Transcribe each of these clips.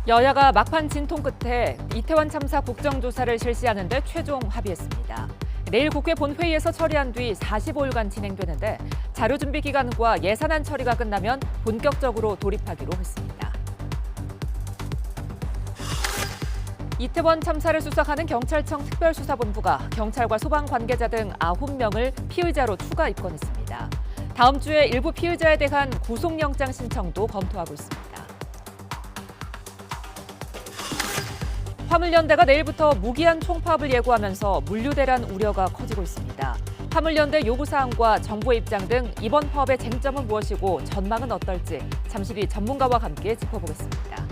여야가 막판 진통 끝에 이태원 참사 국정조사를 실시하는 데 최종 합의했습니다. 내일 국회 본회의에서 처리한 뒤 45일간 진행되는데 자료 준비 기간과 예산안 처리가 끝나면 본격적으로 돌입하기로 했습니다. 이태원 참사를 수사하는 경찰청 특별수사본부가 경찰과 소방 관계자 등 9명을 피의자로 추가 입건했습니다. 다음 주에 일부 피의자에 대한 구속영장 신청도 검토하고 있습니다. 화물연대가 내일부터 무기한 총파업을 예고하면서 물류대란 우려가 커지고 있습니다. 화물연대 요구사항과 정부의 입장 등 이번 파업의 쟁점은 무엇이고 전망은 어떨지 잠시 뒤 전문가와 함께 짚어보겠습니다.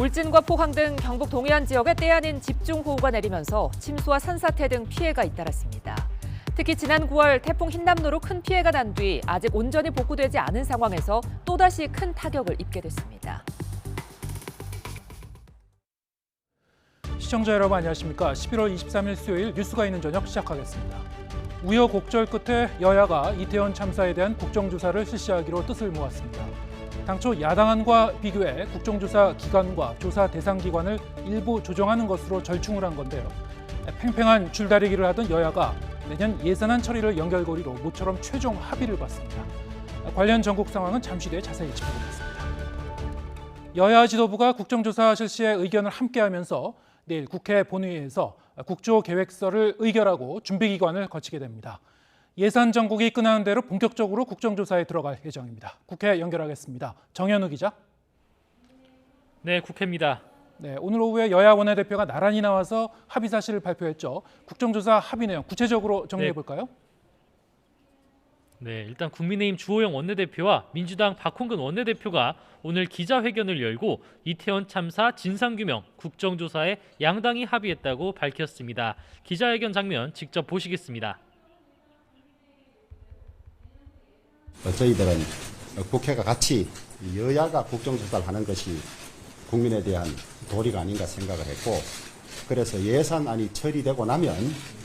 울진과 포항 등 경북 동해안 지역에 때 아닌 집중호우가 내리면서 침수와 산사태 등 피해가 잇따랐습니다. 특히 지난 9월 태풍 흰남노로 큰 피해가 난 뒤 아직 온전히 복구되지 않은 상황에서 또다시 큰 타격을 입게 됐습니다. 시청자 여러분 안녕하십니까. 11월 23일 수요일 뉴스가 있는 저녁 시작하겠습니다. 우여곡절 끝에 여야가 이태원 참사에 대한 국정조사를 실시하기로 뜻을 모았습니다. 당초 야당안과 비교해 국정조사 기간과 조사 대상 기관을 일부 조정하는 것으로 절충을 한 건데요. 팽팽한 줄다리기를 하던 여야가 내년 예산안 처리를 연결고리로 모처럼 최종 합의를 봤습니다. 관련 전국 상황은 잠시 뒤에 자세히 짚어보겠습니다. 여야 지도부가 국정조사 실시에 의견을 함께하면서 내일 국회 본회의에서 국조계획서를 의결하고 준비기관을 거치게 됩니다. 예산 정국이 끝나는 대로 본격적으로 국정조사에 들어갈 예정입니다. 국회 연결하겠습니다. 정현우 기자. 네, 국회입니다. 네, 오늘 오후에 여야 원내대표가 나란히 나와서 합의 사실을 발표했죠. 국정조사 합의 내용 구체적으로 정리해 볼까요? 네, 일단 국민의힘 주호영 원내대표와 민주당 박홍근 원내대표가 오늘 기자회견을 열고 이태원 참사 진상규명, 국정조사에 양당이 합의했다고 밝혔습니다. 기자회견 장면 직접 보시겠습니다. 저희들은 국회가 같이 여야가 국정조사를 하는 것이 국민에 대한 도리가 아닌가 생각을 했고, 그래서 예산안이 처리되고 나면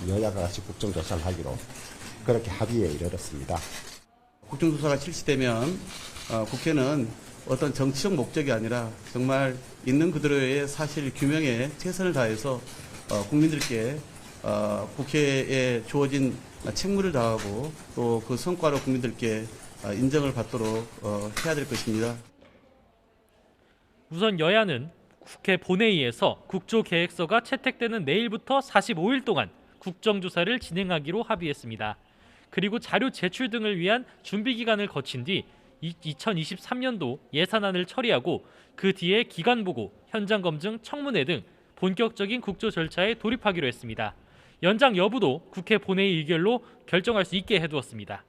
여야가 같이 국정조사를 하기로 그렇게 합의에 이르렀습니다. 국정조사가 실시되면 국회는 어떤 정치적 목적이 아니라 정말 있는 그대로의 사실 규명에 최선을 다해서 국민들께 국회에 주어진 책무를 다하고 또 그 성과로 국민들께 인정을 받도록 해야 될 것입니다. 우선 여야는 국회 본회의에서 국조계획서가 채택되는 내일부터 45일 동안 국정조사를 진행하기로 합의했습니다. 그리고 자료 제출 등을 위한 준비 기간을 거친 뒤 2023년도 예산안을 처리하고 그 뒤에 기간 보고, 현장 검증, 청문회 등 본격적인 국조 절차에 돌입하기로 했습니다. 연장 여부도 국회 본회의 의결로 결정할 수 있게 해두었습니다.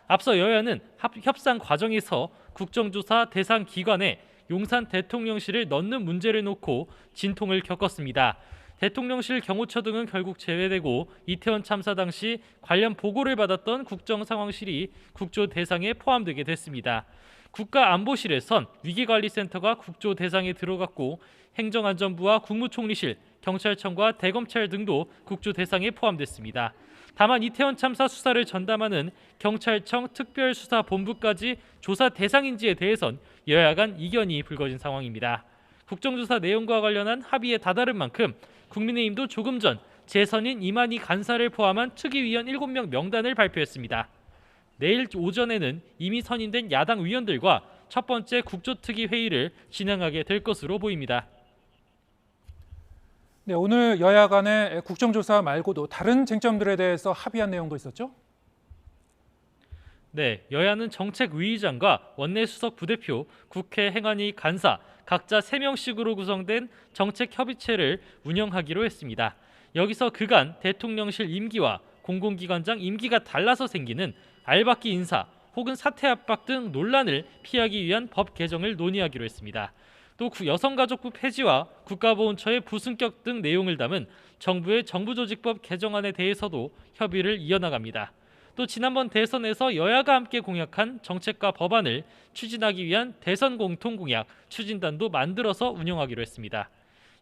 앞서 여야는 협상 과정에서 국정조사 대상 기관에 용산 대통령실을 넣는 문제를 놓고 진통을 겪었습니다. 대통령실, 경호처 등은 결국 제외되고 이태원 참사 당시 관련 보고를 받았던 국정상황실이 국조 대상에 포함되게 됐습니다. 국가안보실에선 위기관리센터가 국조 대상에 들어갔고 행정안전부와 국무총리실, 경찰청과 대검찰 등도 국조 대상에 포함됐습니다. 다만 이태원 참사 수사를 전담하는 경찰청 특별수사본부까지 조사 대상인지에 대해선 여야 간 이견이 불거진 상황입니다. 국정조사 내용과 관련한 합의에 다다른 만큼 국민의힘도 조금 전 재선인 이만희 간사를 포함한 특위위원 7명 명단을 발표했습니다. 내일 오전에는 이미 선임된 야당 위원들과 첫 번째 국조특위 회의를 진행하게 될 것으로 보입니다. 네, 오늘 여야 간의 국정조사 말고도 다른 쟁점들에 대해서 합의한 내용도 있었죠? 네, 여야는 정책위의장과 원내수석 부대표, 국회 행안위 간사 각자 3명씩으로 구성된 정책협의체를 운영하기로 했습니다. 여기서 그간 대통령실 임기와 공공기관장 임기가 달라서 생기는 알박기 인사 혹은 사퇴 압박 등 논란을 피하기 위한 법 개정을 논의하기로 했습니다. 또 여성가족부 폐지와 국가보훈처의 부승격 등 내용을 담은 정부의 정부조직법 개정안에 대해서도 협의를 이어나갑니다. 또 지난번 대선에서 여야가 함께 공약한 정책과 법안을 추진하기 위한 대선 공통공약 추진단도 만들어서 운영하기로 했습니다.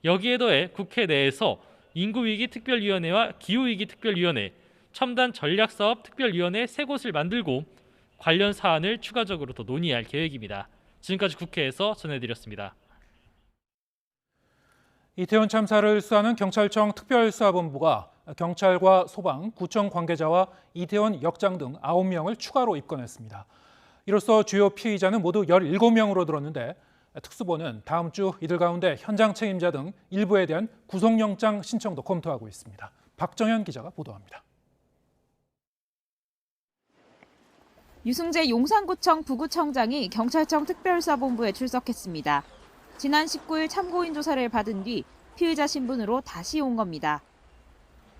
여기에 더해 국회 내에서 인구위기 특별위원회와 기후위기 특별위원회, 첨단 전략사업 특별위원회 3곳을 만들고 관련 사안을 추가적으로 더 논의할 계획입니다. 지금까지 국회에서 전해드렸습니다. 이태원 참사를 수사하는 경찰청 특별수사본부가 경찰과 소방, 구청 관계자와 이태원 역장 등 9명을 추가로 입건했습니다. 이로써 주요 피의자는 모두 17명으로 늘었는데 특수본은 다음 주 이들 가운데 현장 책임자 등 일부에 대한 구속영장 신청도 검토하고 있습니다. 박정현 기자가 보도합니다. 유승재 용산구청 부구청장이 경찰청 특별수사본부에 출석했습니다. 지난 19일 참고인 조사를 받은 뒤 피의자 신분으로 다시 온 겁니다.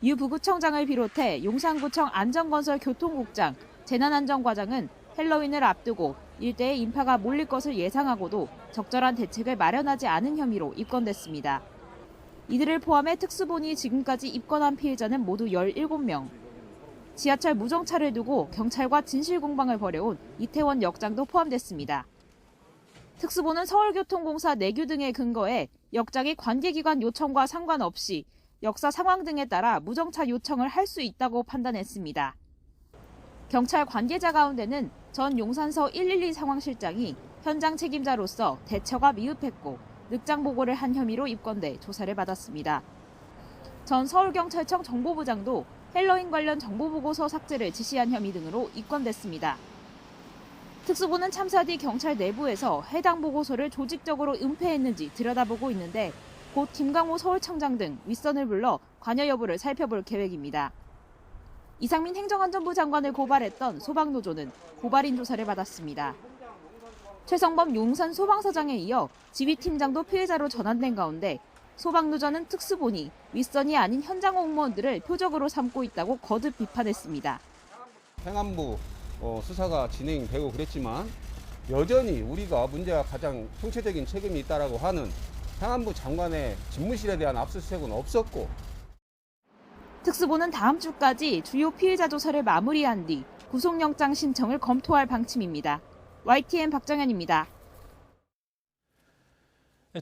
유 부구청장을 비롯해 용산구청 안전건설 교통국장, 재난안전과장은 헬로윈을 앞두고 일대에 인파가 몰릴 것을 예상하고도 적절한 대책을 마련하지 않은 혐의로 입건됐습니다. 이들을 포함해 특수본이 지금까지 입건한 피해자는 모두 17명. 지하철 무정차를 두고 경찰과 진실 공방을 벌여온 이태원 역장도 포함됐습니다. 특수본은 서울교통공사 내규 등에 근거해 역장이 관계기관 요청과 상관없이 역사 상황 등에 따라 무정차 요청을 할 수 있다고 판단했습니다. 경찰 관계자 가운데는 전 용산서 112 상황실장이 현장 책임자로서 대처가 미흡했고 늑장 보고를 한 혐의로 입건돼 조사를 받았습니다. 전 서울경찰청 정보부장도 헬로윈 관련 정보보고서 삭제를 지시한 혐의 등으로 입건됐습니다. 특수본은 참사 뒤 경찰 내부에서 해당 보고서를 조직적으로 은폐했는지 들여다보고 있는데 곧 김강호 서울청장 등 윗선을 불러 관여 여부를 살펴볼 계획입니다. 이상민 행정안전부 장관을 고발했던 소방노조는 고발인 조사를 받았습니다. 최성범 용산 소방서장에 이어 지휘팀장도 피해자로 전환된 가운데 소방노조는 특수본이 윗선이 아닌 현장 공무원들을 표적으로 삼고 있다고 거듭 비판했습니다. 행안부 수사가 진행되고 그랬지만 여전히 우리가 문제가 가장 총체적인 책임이 있다라고 하는 행안부 장관의 집무실에 대한 압수수색은 없었고 특수본은 다음 주까지 주요 피해자 조사를 마무리한 뒤 구속영장 신청을 검토할 방침입니다. YTN 박정현입니다.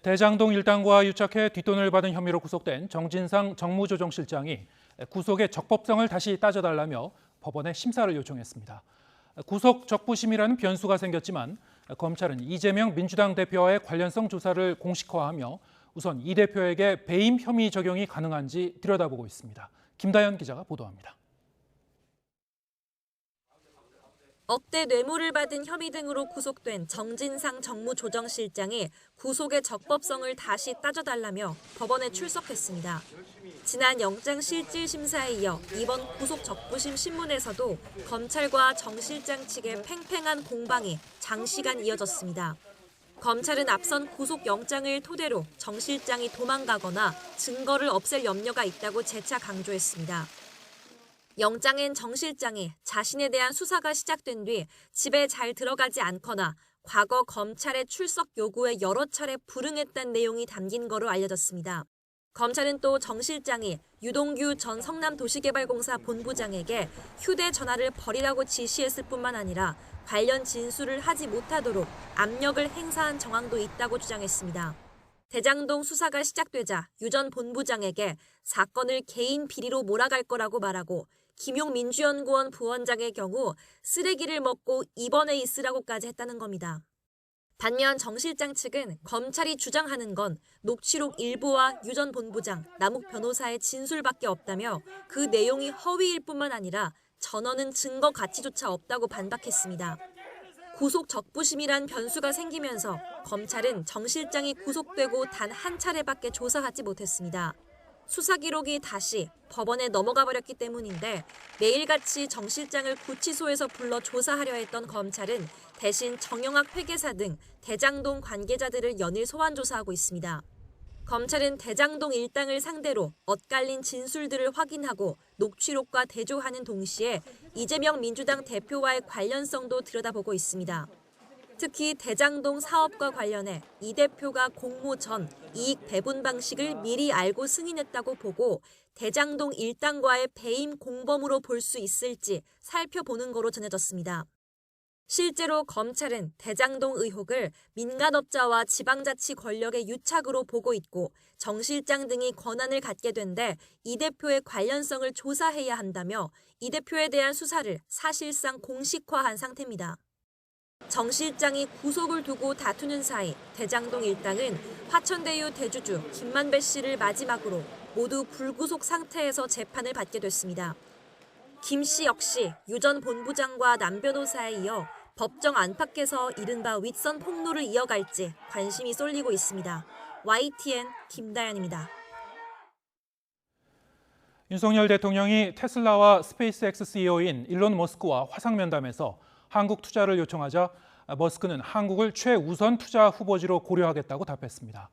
대장동 일당과 유착해 뒷돈을 받은 혐의로 구속된 정진상 정무조정실장이 구속의 적법성을 다시 따져달라며 법원에 심사를 요청했습니다. 구속 적부심이라는 변수가 생겼지만 검찰은 이재명 민주당 대표와의 관련성 조사를 공식화하며 우선 이 대표에게 배임 혐의 적용이 가능한지 들여다보고 있습니다. 김다연 기자가 보도합니다. 억대 뇌물을 받은 혐의 등으로 구속된 정진상 정무조정실장이 구속의 적법성을 다시 따져달라며 법원에 출석했습니다. 지난 영장실질심사에 이어 이번 구속적부심 신문에서도 검찰과 정 실장 측의 팽팽한 공방이 장시간 이어졌습니다. 검찰은 앞선 구속영장을 토대로 정 실장이 도망가거나 증거를 없앨 염려가 있다고 재차 강조했습니다. 영장엔 정 실장이 자신에 대한 수사가 시작된 뒤 집에 잘 들어가지 않거나 과거 검찰의 출석 요구에 여러 차례 불응했다는 내용이 담긴 거로 알려졌습니다. 검찰은 또 정 실장이 유동규 전 성남도시개발공사 본부장에게 휴대전화를 버리라고 지시했을 뿐만 아니라 관련 진술을 하지 못하도록 압력을 행사한 정황도 있다고 주장했습니다. 대장동 수사가 시작되자 유 전 본부장에게 사건을 개인 비리로 몰아갈 거라고 말하고 김용 민주연구원 부원장의 경우 쓰레기를 먹고 입원해 있으라고까지 했다는 겁니다. 반면 정 실장 측은 검찰이 주장하는 건 녹취록 일부와 유 전 본부장, 남욱 변호사의 진술밖에 없다며 그 내용이 허위일 뿐만 아니라 전원은 증거 가치조차 없다고 반박했습니다. 구속 적부심이란 변수가 생기면서 검찰은 정 실장이 구속되고 단 한 차례밖에 조사하지 못했습니다. 수사 기록이 다시 법원에 넘어가 버렸기 때문인데 매일같이 정 실장을 구치소에서 불러 조사하려 했던 검찰은 대신 정영학 회계사 등 대장동 관계자들을 연일 소환 조사하고 있습니다. 검찰은 대장동 일당을 상대로 엇갈린 진술들을 확인하고 녹취록과 대조하는 동시에 이재명 민주당 대표와의 관련성도 들여다보고 있습니다. 특히 대장동 사업과 관련해 이 대표가 공모 전 이익 배분 방식을 미리 알고 승인했다고 보고 대장동 일당과의 배임 공범으로 볼 수 있을지 살펴보는 거로 전해졌습니다. 실제로 검찰은 대장동 의혹을 민간업자와 지방자치 권력의 유착으로 보고 있고 정 실장 등이 권한을 갖게 된 데 이 대표의 관련성을 조사해야 한다며 이 대표에 대한 수사를 사실상 공식화한 상태입니다. 정 실장이 구속을 두고 다투는 사이 대장동 일당은 화천대유 대주주 김만배 씨를 마지막으로 모두 불구속 상태에서 재판을 받게 됐습니다. 김 씨 역시 유 전 본부장과 남변호사에 이어 법정 안팎에서 이른바 윗선 폭로를 이어갈지 관심이 쏠리고 있습니다. YTN 김다연입니다. 윤석열 대통령이 테슬라와 스페이스X CEO인 일론 머스크와 화상면담에서 한국 투자를 요청하자 머스크는 한국을 최우선 투자 후보지로 고려하겠다고 답했습니다.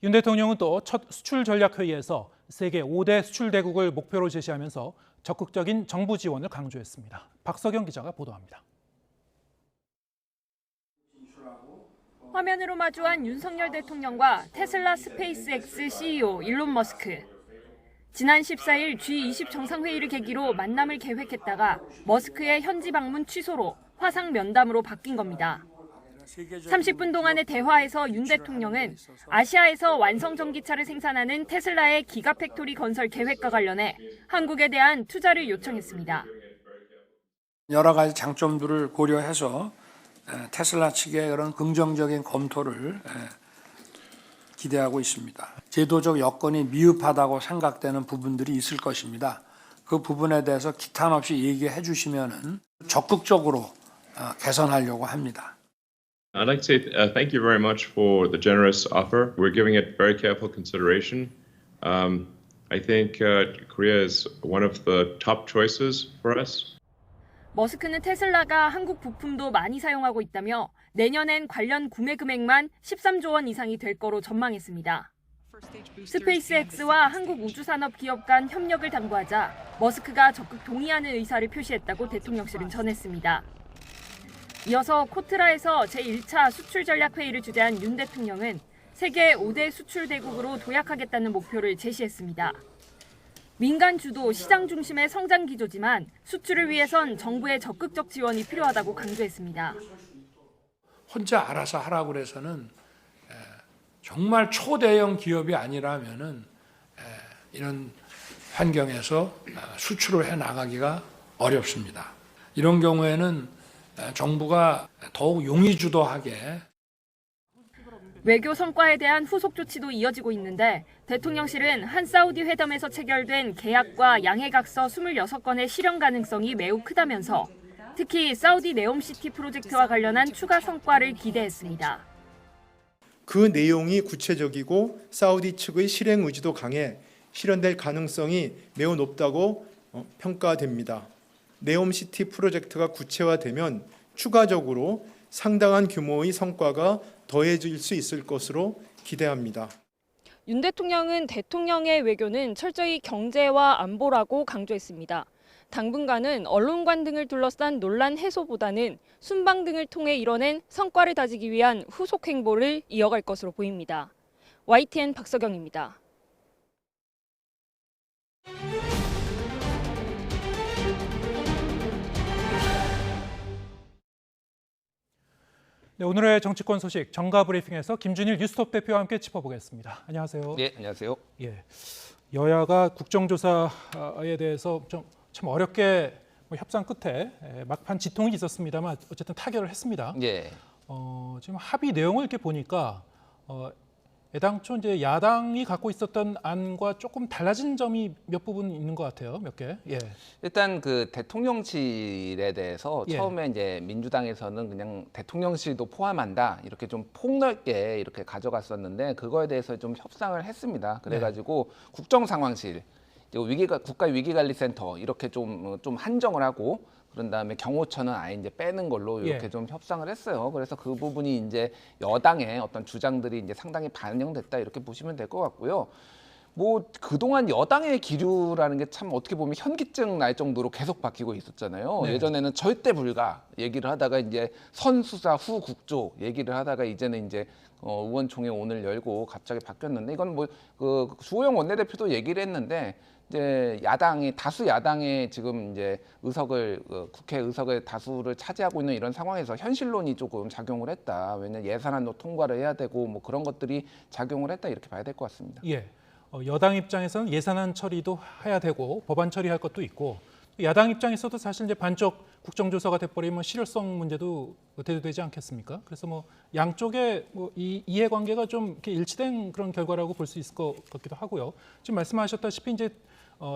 윤 대통령은 또 첫 수출 전략 회의에서 세계 5대 수출 대국을 목표로 제시하면서 적극적인 정부 지원을 강조했습니다. 박석영 기자가 보도합니다. 화면으로 마주한 윤석열 대통령과 테슬라 스페이스X CEO 일론 머스크. 지난 14일 G20 정상회의를 계기로 만남을 계획했다가 머스크의 현지 방문 취소로 화상 면담으로 바뀐 겁니다. 30분 동안의 대화에서 윤 대통령은 아시아에서 완성 전기차를 생산하는 테슬라의 기가팩토리 건설 계획과 관련해 한국에 대한 투자를 요청했습니다. 여러 가지 장점들을 고려해서 테슬라 측의 그런 긍정적인 검토를 기대하고 있습니다. 제도적 여건이 미흡하다고 생각되는 부분들이 있을 것입니다. 그 부분에 대해서 기탄 없이 얘기해 주시면은 적극적으로 개선하려고 합니다. I'd like to say thank you very much for the generous offer. We're giving it very careful consideration. I think Korea is one of the top choices for us. 머스크는 테슬라가 한국 부품도 많이 사용하고 있다며 내년엔 관련 구매 금액만 13조 원 이상이 될 거로 전망했습니다. 스페이스X와 한국우주산업기업 간 협력을 당부하자 머스크가 적극 동의하는 의사를 표시했다고 대통령실은 전했습니다. 이어서 코트라에서 제1차 수출전략회의를 주재한 윤 대통령은 세계 5대 수출 대국으로 도약하겠다는 목표를 제시했습니다. 민간 주도 시장 중심의 성장 기조지만 수출을 위해선 정부의 적극적 지원이 필요하다고 강조했습니다. 혼자 알아서 하라고 그래서는 정말 초대형 기업이 아니라면은 이런 환경에서 수출을 해 나가기가 어렵습니다. 이런 경우에는 정부가 더욱 용의주도하게 외교 성과에 대한 후속 조치도 이어지고 있는데 대통령실은 한 사우디 회담에서 체결된 계약과 양해각서 26건의 실현 가능성이 매우 크다면서 특히 사우디 네옴시티 프로젝트와 관련한 추가 성과를 기대했습니다. 그 내용이 구체적이고 사우디 측의 실행 의지도 강해 실현될 가능성이 매우 높다고 평가됩니다. 네옴시티 프로젝트가 구체화되면 추가적으로 상당한 규모의 성과가 더해질 수 있을 것으로 기대합니다. 윤 대통령은 대통령의 외교는 철저히 경제와 안보라고 강조했습니다. 당분간은 언론관 등을 둘러싼 논란 해소보다는 순방 등을 통해 이뤄낸 성과를 다지기 위한 후속 행보를 이어갈 것으로 보입니다. YTN 박석영입니다. 네, 오늘의 정치권 소식 정가 브리핑에서 김준일 뉴스톱 대표와 함께 짚어보겠습니다. 안녕하세요. 네, 안녕하세요. 예, 여야가 국정조사에 대해서 참 어렵게 협상 끝에 막판 지통이 있었습니다만 어쨌든 타결을 했습니다. 예. 지금 합의 내용을 이렇게 보니까 애당초 이제 야당이 갖고 있었던 안과 조금 달라진 점이 몇 부분 있는 것 같아요. 몇 개. 예. 일단 그 대통령실에 대해서 예. 처음에 이제 민주당에서는 그냥 대통령실도 포함한다 이렇게 좀 폭넓게 이렇게 가져갔었는데 그거에 대해서 좀 협상을 했습니다. 그래가지고 국정상황실, 국가위기관리센터 이렇게 좀 한정을 하고. 그런 다음에 경호처는 아예 이제 빼는 걸로 이렇게 좀 협상을 했어요. 그래서 그 부분이 이제 여당의 어떤 주장들이 이제 상당히 반영됐다 이렇게 보시면 될 것 같고요. 뭐 그동안 여당의 기류라는 게 참 어떻게 보면 현기증 날 정도로 계속 바뀌고 있었잖아요. 네. 예전에는 절대 불가 얘기를 하다가 이제 선수사 후 국조 얘기를 하다가 이제는 이제 의원총회 오늘 열고 갑자기 바뀌었는데 이건 뭐 그 주호영 원내대표도 얘기를 했는데. 이제 다수 야당의 지금 이제 국회 의석을 다수를 차지하고 있는 이런 상황에서 현실론이 조금 작용을 했다. 왜냐면 예산안도 통과를 해야 되고 뭐 그런 것들이 작용을 했다 이렇게 봐야 될 것 같습니다. 예. 여당 입장에서는 예산안 처리도 해야 되고 법안 처리할 것도 있고 야당 입장에서도 사실 이제 반쪽 국정조사가 돼버리면 실효성 문제도 대두되지 않겠습니까? 그래서 뭐 양쪽의 뭐 이 이해관계가 좀 이렇게 일치된 그런 결과라고 볼 수 있을 것 같기도 하고요. 지금 말씀하셨다시피 이제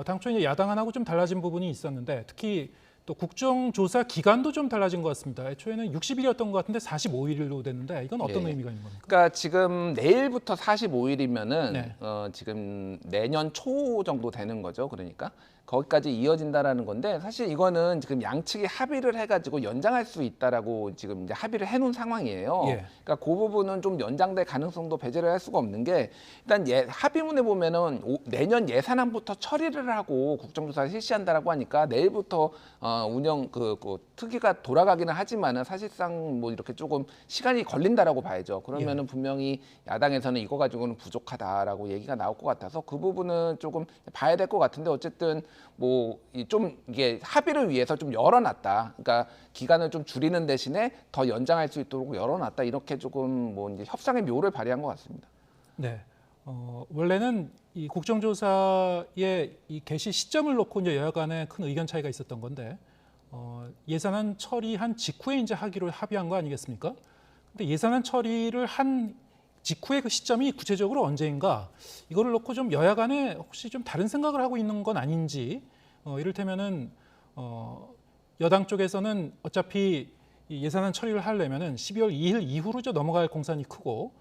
당초 이제 야당안하고 좀 달라진 부분이 있었는데 특히 또 국정조사 기간도 좀 달라진 것 같습니다. 애초에는 60일이었던 것 같은데 45일로 됐는데 이건 어떤 의미가 있는 겁니까? 그러니까 지금 내일부터 45일이면은 네. 지금 내년 초 정도 되는 거죠. 그러니까 거기까지 이어진다라는 건데 사실 이거는 지금 양측이 합의를 해가지고 연장할 수 있다라고 지금 이제 합의를 해놓은 상황이에요. 예. 그러니까 그 부분은 좀 연장될 가능성도 배제를 할 수가 없는 게 일단 합의문에 보면은 내년 예산안부터 처리를 하고 국정조사를 실시한다라고 하니까 내일부터 운영 그 특위가 돌아가기는 하지만은 사실상 뭐 이렇게 조금 시간이 걸린다라고 봐야죠. 그러면은 분명히 야당에서는 이거 가지고는 부족하다라고 얘기가 나올 것 같아서 그 부분은 조금 봐야 될 것 같은데 어쨌든 뭐 좀 이게 합의를 위해서 좀 열어놨다. 그러니까 기간을 좀 줄이는 대신에 더 연장할 수 있도록 열어놨다. 이렇게 조금 뭐 이제 협상의 묘를 발휘한 것 같습니다. 네. 원래는 이 국정조사의 이 개시 시점을 놓고 이제 여야 간에 큰 의견 차이가 있었던 건데 예산안 처리한 직후에 이제 하기로 합의한 거 아니겠습니까? 근데 예산안 처리를 한 직후의 그 시점이 구체적으로 언제인가 이거를 놓고 좀 여야 간에 혹시 좀 다른 생각을 하고 있는 건 아닌지 이를테면은 여당 쪽에서는 어차피 이 예산안 처리를 하려면은 12월 2일 이후로 넘어갈 공산이 크고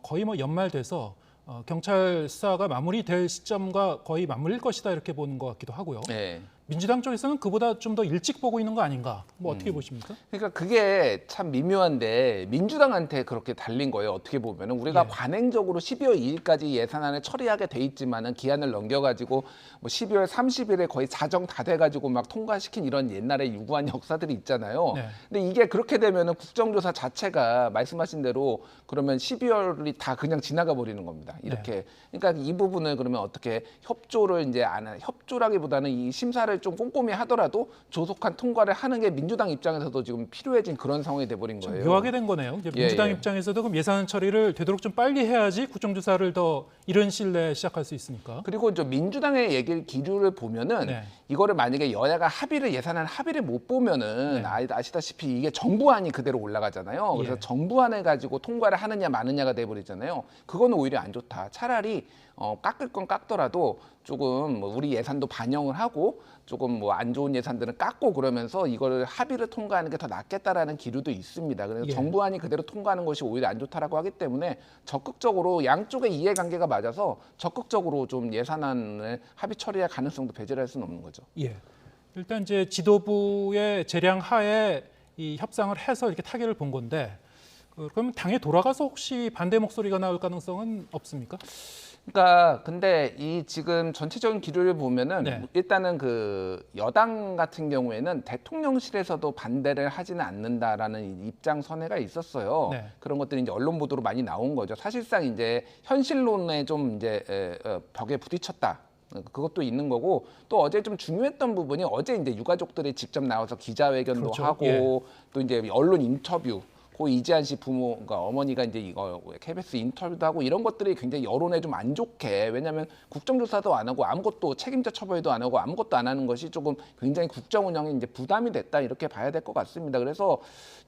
거의 뭐 연말 돼서 경찰 수사가 마무리될 시점과 거의 맞물릴 것이다 이렇게 보는 것 같기도 하고요. 네. 민주당 쪽에서는 그보다 좀 더 일찍 보고 있는 거 아닌가? 뭐 어떻게 보십니까? 그러니까 그게 참 미묘한데 민주당한테 그렇게 달린 거예요. 어떻게 보면은 우리가 관행적으로 12월 2일까지 예산안을 처리하게 돼 있지만은 기한을 넘겨가지고 뭐 12월 30일에 거의 자정 다 돼가지고 막 통과시킨 이런 옛날에 유구한 역사들이 있잖아요. 네. 근데 이게 그렇게 되면은 국정조사 자체가 말씀하신 대로 그러면 12월이 다 그냥 지나가 버리는 겁니다. 이렇게. 그러니까 이 부분을 그러면 어떻게 협조를 이제 협조라기보다는 이 심사를 좀 꼼꼼히 하더라도 조속한 통과를 하는 게 민주당 입장에서도 지금 필요해진 그런 상황이 돼버린 거예요. 묘하게 된 거네요. 이제 민주당 입장에서도 그럼 예산 처리를 되도록 좀 빨리 해야지 국정조사를 더 이른 시일 내에 시작할 수 있으니까. 그리고 저 민주당의 기류를 보면은 이거를 만약에 여야가 예산안 합의를 못 보면은 아시다시피 이게 정부안이 그대로 올라가잖아요. 그래서 정부안을 가지고 통과를 하느냐 마느냐가 돼버리잖아요. 그거는 오히려 안 좋다. 차라리 깎을 건 깎더라도 조금 뭐 우리 예산도 반영을 하고 조금 뭐 안 좋은 예산들은 깎고 그러면서 이거를 합의를 통과하는 게 더 낫겠다라는 기류도 있습니다. 그래서 정부안이 그대로 통과하는 것이 오히려 안 좋다라고 하기 때문에 적극적으로 양쪽의 이해관계가 맞아서 적극적으로 좀 예산안을 합의 처리할 가능성도 배제할 수는 없는 거죠. 예. 일단 이제 지도부의 재량 하에 이 협상을 해서 이렇게 타결을 본 건데 그럼 당에 돌아가서 혹시 반대 목소리가 나올 가능성은 없습니까? 그러니까 근데 이 지금 전체적인 기류를 보면은 일단은 그 여당 같은 경우에는 대통령실에서도 반대를 하지는 않는다라는 입장 선회가 있었어요. 그런 것들이 이제 언론 보도로 많이 나온 거죠. 사실상 이제 현실론에 좀 이제 벽에 부딪혔다. 그것도 있는 거고 또 어제 좀 중요했던 부분이 어제 이제 유가족들이 직접 나와서 기자회견도 하고 또 이제 언론 인터뷰. 고 이재한 씨 부모, 그러니까 어머니가 이제 이거 KBS 인터뷰도 하고 이런 것들이 굉장히 여론에 좀 안 좋게 왜냐하면 국정조사도 안 하고 아무것도 책임자 처벌도 안 하고 아무것도 안 하는 것이 조금 굉장히 국정 운영에 이제 부담이 됐다 이렇게 봐야 될 것 같습니다. 그래서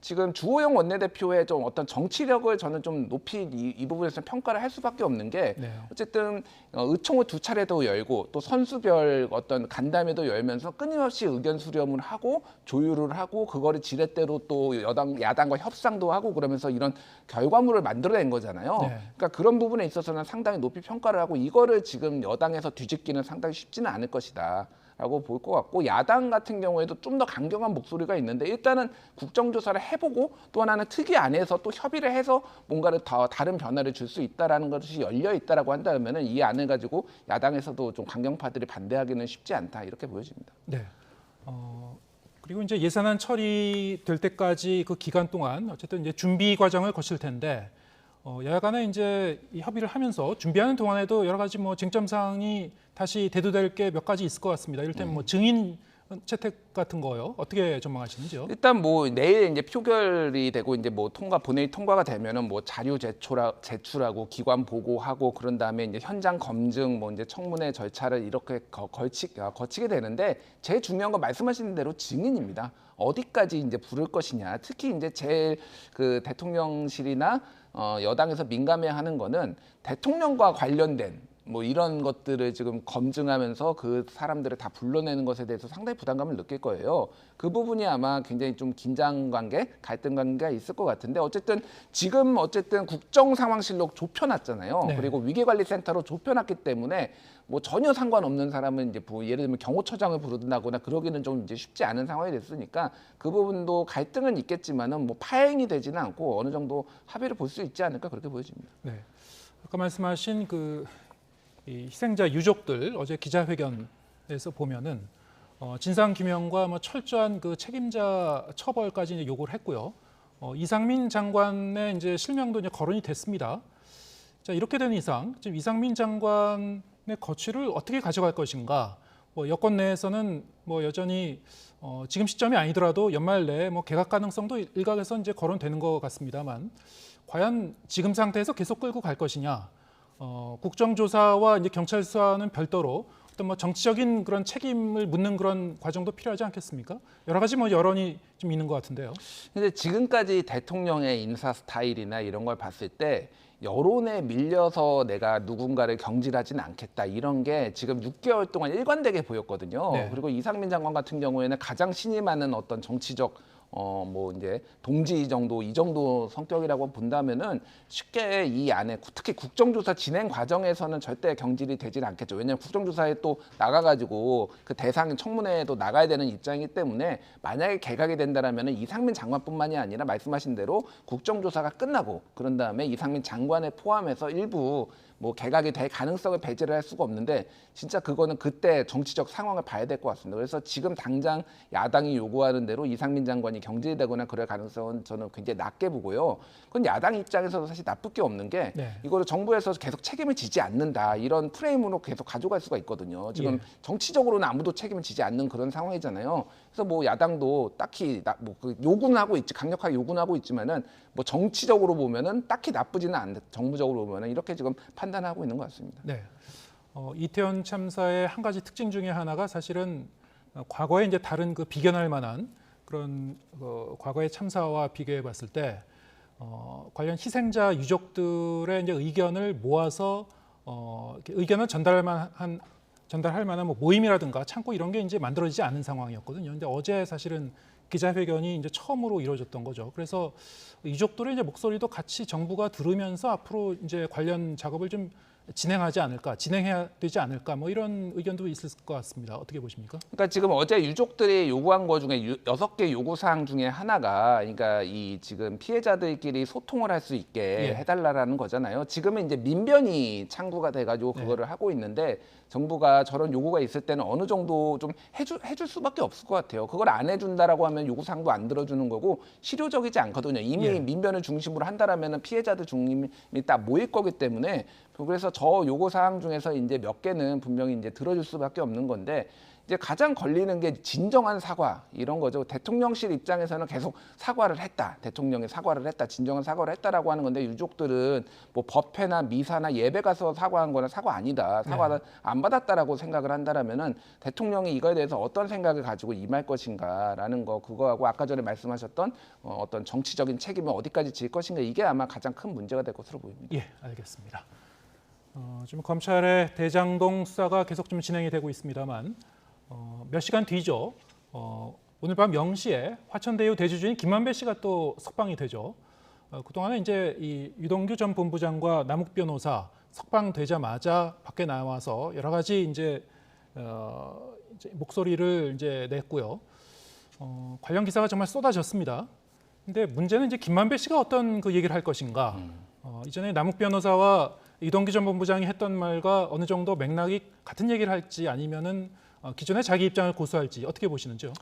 지금 주호영 원내대표의 좀 어떤 정치력을 저는 좀 높이 이 부분에서 평가를 할 수밖에 없는 게 어쨌든 의총을 2차례도 열고 또 선수별 어떤 간담회도 열면서 끊임없이 의견 수렴을 하고 조율을 하고 그거를 지렛대로 또 야당과 협상도 하고 그러면서 이런 결과물을 만들어낸 거잖아요. 그러니까 그런 부분에 있어서는 상당히 높이 평가를 하고 이거를 지금 여당에서 뒤집기는 상당히 쉽지는 않을 것이다. 라고 볼 것 같고 야당 같은 경우에도 좀 더 강경한 목소리가 있는데 일단은 국정조사를 해보고 또 하나는 특위 안에서 또 협의를 해서 뭔가를 더 다른 변화를 줄 수 있다라는 것이 열려 있다라고 한다면은 이 안을 가지고 야당에서도 좀 강경파들이 반대하기는 쉽지 않다 이렇게 보여집니다. 네. 그리고 이제 예산안 처리될 때까지 그 기간 동안 어쨌든 이제 준비 과정을 거칠 텐데 여야 간에 이제 이 협의를 하면서 준비하는 동안에도 여러 가지 뭐 쟁점 사항이 다시 대두될 게 몇 가지 있을 것 같습니다. 이를테면 뭐 증인 채택 같은 거요. 어떻게 전망하시는지요? 일단 뭐 내일 이제 표결이 되고 이제 뭐 본회의 통과가 되면은 뭐 자료 제출하고 기관 보고하고 그런 다음에 이제 현장 검증 뭐 이제 청문회 절차를 이렇게 거치게 되는데 제일 중요한 건 말씀하신 대로 증인입니다. 어디까지 이제 부를 것이냐. 특히 이제 제일 그 대통령실이나 여당에서 민감해하는 거는 대통령과 관련된 뭐 이런 것들을 지금 검증하면서 그 사람들을 다 불러내는 것에 대해서 상당히 부담감을 느낄 거예요. 그 부분이 아마 굉장히 좀 긴장 관계, 갈등 관계가 있을 것 같은데 지금 국정 상황실로 좁혀놨잖아요. 네. 그리고 위기관리센터로 좁혀놨기 때문에 뭐 전혀 상관없는 사람은 이제 예를 들면 경호처장을 부른다거나 그러기는 좀 이제 쉽지 않은 상황이 됐으니까 그 부분도 갈등은 있겠지만은 뭐 파행이 되지는 않고 어느 정도 합의를 볼 수 있지 않을까 그렇게 보여집니다. 네. 아까 말씀하신 이 희생자 유족들 어제 기자회견에서 보면은 진상 규명과 뭐 철저한 그 책임자 처벌까지 이제 요구를 했고요. 이상민 장관의 이제 실명도 이제 거론이 됐습니다. 자, 이렇게 된 이상 지금 이상민 장관의 거취를 어떻게 가져갈 것인가? 뭐 여권 내에서는 뭐 여전히 지금 시점이 아니더라도 연말 내에 뭐 개각 가능성도 일각에서 이제 거론되는 것 같습니다만 과연 지금 상태에서 계속 끌고 갈 것이냐? 국정조사와 이제 경찰 수사는 별도로 어떤 뭐 정치적인 그런 책임을 묻는 그런 과정도 필요하지 않겠습니까? 여러 가지 뭐 여론이 좀 있는 것 같은데요. 근데 지금까지 대통령의 인사 스타일이나 이런 걸 봤을 때 여론에 밀려서 내가 누군가를 경질하지는 않겠다 이런 게 지금 6개월 동안 일관되게 보였거든요. 네. 그리고 이상민 장관 같은 경우에는 가장 신임하는 어떤 정치적 뭐 이제 동지 정도 이 정도 성격이라고 본다면은 쉽게 이 안에 특히 국정조사 진행 과정에서는 절대 경질이 되지는 않겠죠. 왜냐하면 국정조사에 또 나가가지고 그 대상 청문회에도 나가야 되는 입장이기 때문에 만약에 개각이 된다라면은 이상민 장관뿐만이 아니라 말씀하신 대로 국정조사가 끝나고 그런 다음에 이상민 장관에 포함해서 일부 뭐 개각이 될 가능성을 배제를 할 수가 없는데 진짜 그거는 그때 정치적 상황을 봐야 될 것 같습니다. 그래서 지금 당장 야당이 요구하는 대로 이상민 장관이 경질되거나 그럴 가능성은 저는 굉장히 낮게 보고요. 그건 야당 입장에서도 사실 나쁠 게 없는 게 이거를 정부에서 계속 책임을 지지 않는다 이런 프레임으로 계속 가져갈 수가 있거든요. 지금 정치적으로는 아무도 책임을 지지 않는 그런 상황이잖아요. 그래서 뭐 야당도 딱히 그 요구는 하고 있지 강력하게 요구는 하고 있지만은 뭐 정치적으로 보면은 딱히 나쁘지는 않는데 정부적으로 보면은 이렇게 지금 판단하고 있는 것 같습니다. 네. 이태원 참사의 한 가지 특징 중에 하나가 사실은 과거에 이제 다른 그 비견할 만한 그런 과거의 참사와 비교해 봤을 때 관련 희생자 유족들의 이제 의견을 모아서 의견을 전달할 만한 뭐 모임이라든가 창구 이런 게 이제 만들어지지 않은 상황이었거든요. 근데 어제 사실은 기자회견이 이제 처음으로 이루어졌던 거죠. 그래서 유족들의 이제 목소리도 같이 정부가 들으면서 앞으로 이제 관련 작업을 좀 진행해야 되지 않을까, 뭐 이런 의견도 있을 것 같습니다. 어떻게 보십니까? 그러니까 지금 어제 유족들이 요구한 거 중에 6개 요구 사항 중에 하나가, 그러니까 이 지금 피해자들끼리 소통을 할 수 있게 해달라는 거잖아요. 지금은 이제 민변이 창구가 돼가지고 그거를 하고 있는데 정부가 저런 요구가 있을 때는 어느 정도 좀 해줄 수밖에 없을 것 같아요. 그걸 안 해준다라고 하면 요구 사항도 안 들어주는 거고 실효적이지 않거든요. 이미 민변을 중심으로 한다라면은 피해자들 중심이 딱 모일 거기 때문에 그래서 저 요구 사항 중에서 이제 몇 개는 분명히 이제 들어줄 수밖에 없는 건데 이제 가장 걸리는 게 진정한 사과 이런 거죠. 대통령실 입장에서는 계속 사과를 했다. 대통령이 사과를 했다. 진정한 사과를 했다라고 하는 건데 유족들은 뭐 법회나 미사나 예배 가서 사과한 거는 사과 아니다. 사과는 안 받았다라고 생각을 한다라면은 대통령이 이거에 대해서 어떤 생각을 가지고 임할 것인가라는 거 그거하고 아까 전에 말씀하셨던 어떤 정치적인 책임을 어디까지 질 것인가 이게 아마 가장 큰 문제가 될 것으로 보입니다. 예, 알겠습니다. 지금 검찰의 대장동 수사가 계속 좀 진행이 되고 있습니다만 몇 시간 뒤죠. 오늘 밤 0시에 화천대유 대주주인 김만배 씨가 또 석방이 되죠. 그동안에 이제 이 유동규 전 본부장과 남욱 변호사 석방되자마자 밖에 나와서 여러 가지 이제 목소리를 이제 냈고요. 관련 기사가 정말 쏟아졌습니다. 근데 문제는 이제 김만배 씨가 어떤 그 얘기를 할 것인가. 이전에 남욱 변호사와 유동규 전 본부장이 했던 말과 어느 정도 맥락이 같은 얘기를 할지 아니면은 기존에 자기 입장을 고수할지 어떻게 보시는지요?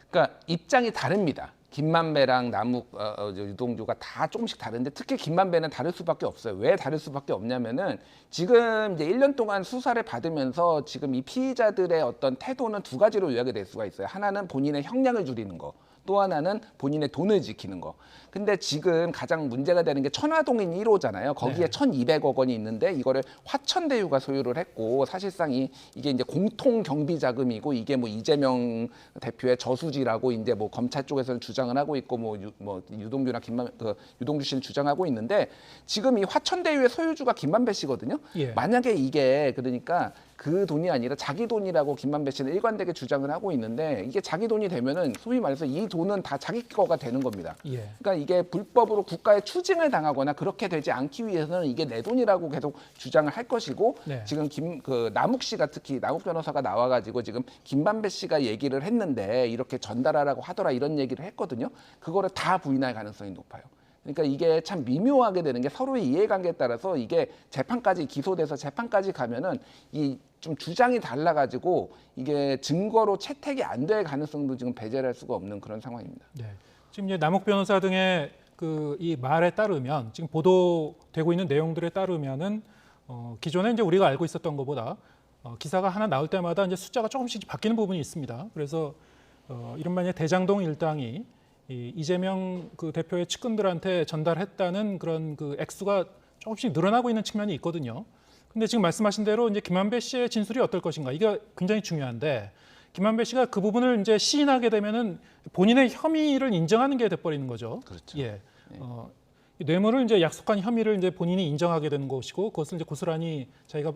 그러니까 입장이 다릅니다. 김만배랑 남욱 유동규가 다 조금씩 다른데 특히 김만배는 다를 수밖에 없어요. 왜 다를 수밖에 없냐면은 지금 이제 1년 동안 수사를 받으면서 지금 이 피의자들의 어떤 태도는 두 가지로 요약이 될 수가 있어요. 하나는 본인의 형량을 줄이는 거. 또 하나는 본인의 돈을 지키는 거. 근데 지금 가장 문제가 되는 게 천화동인 1호잖아요. 거기에 1,200억 원이 있는데 이거를 화천대유가 소유를 했고 사실상 이게 이제 공통 경비 자금이고 이게 뭐 이재명 대표의 저수지라고 이제 뭐 검찰 쪽에서는 주장을 하고 있고 유동규나 유동규 씨는 주장하고 있는데 지금 이 화천대유의 소유주가 김만배 씨거든요. 만약에 이게 그러니까 그 돈이 아니라 자기 돈이라고 김만배 씨는 일관되게 주장을 하고 있는데 이게 자기 돈이 되면은 소위 말해서 이 돈은 다 자기 거가 되는 겁니다. 그러니까 이게 불법으로 국가에 추징을 당하거나 그렇게 되지 않기 위해서는 이게 내 돈이라고 계속 주장을 할 것이고 지금 남욱 씨가 특히 남욱 변호사가 나와가지고 지금 김만배 씨가 얘기를 했는데 이렇게 전달하라고 하더라 이런 얘기를 했거든요. 그거를 다 부인할 가능성이 높아요. 그러니까 이게 참 미묘하게 되는 게 서로의 이해관계에 따라서 이게 재판까지 기소돼서 재판까지 가면은 이 좀 주장이 달라가지고 이게 증거로 채택이 안 될 가능성도 지금 배제할 수가 없는 그런 상황입니다. 지금 이제 남욱 변호사 등의 이 말에 따르면 지금 보도되고 있는 내용들에 따르면은 기존에 이제 우리가 알고 있었던 것보다 기사가 하나 나올 때마다 이제 숫자가 조금씩 바뀌는 부분이 있습니다. 그래서 이른바 이제 대장동 일당이 이재명 대표의 측근들한테 전달했다는 그런 액수가 조금씩 늘어나고 있는 측면이 있거든요. 근데 지금 말씀하신 대로 이제 김만배 씨의 진술이 어떨 것인가 이게 굉장히 중요한데 김만배 씨가 그 부분을 이제 시인하게 되면은 본인의 혐의를 인정하는 게 돼버리는 거죠. 그렇죠. 뇌물을 이제 약속한 혐의를 이제 본인이 인정하게 되는 것이고 그것을 이제 고스란히 자기가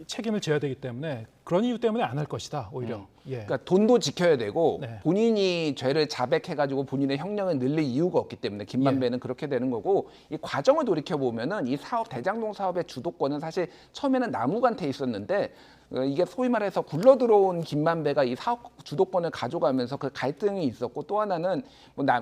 책임을 져야 되기 때문에 그런 이유 때문에 안 할 것이다 오히려. 그러니까 돈도 지켜야 되고 본인이 죄를 자백해가지고 본인의 형량을 늘릴 이유가 없기 때문에 김만배는 그렇게 되는 거고 이 과정을 돌이켜 보면은 이 사업 대장동 사업의 주도권은 사실 처음에는 남욱한테 있었는데 이게 소위 말해서 굴러들어온 김만배가 이 사업 주도권을 가져가면서 그 갈등이 있었고 또 하나는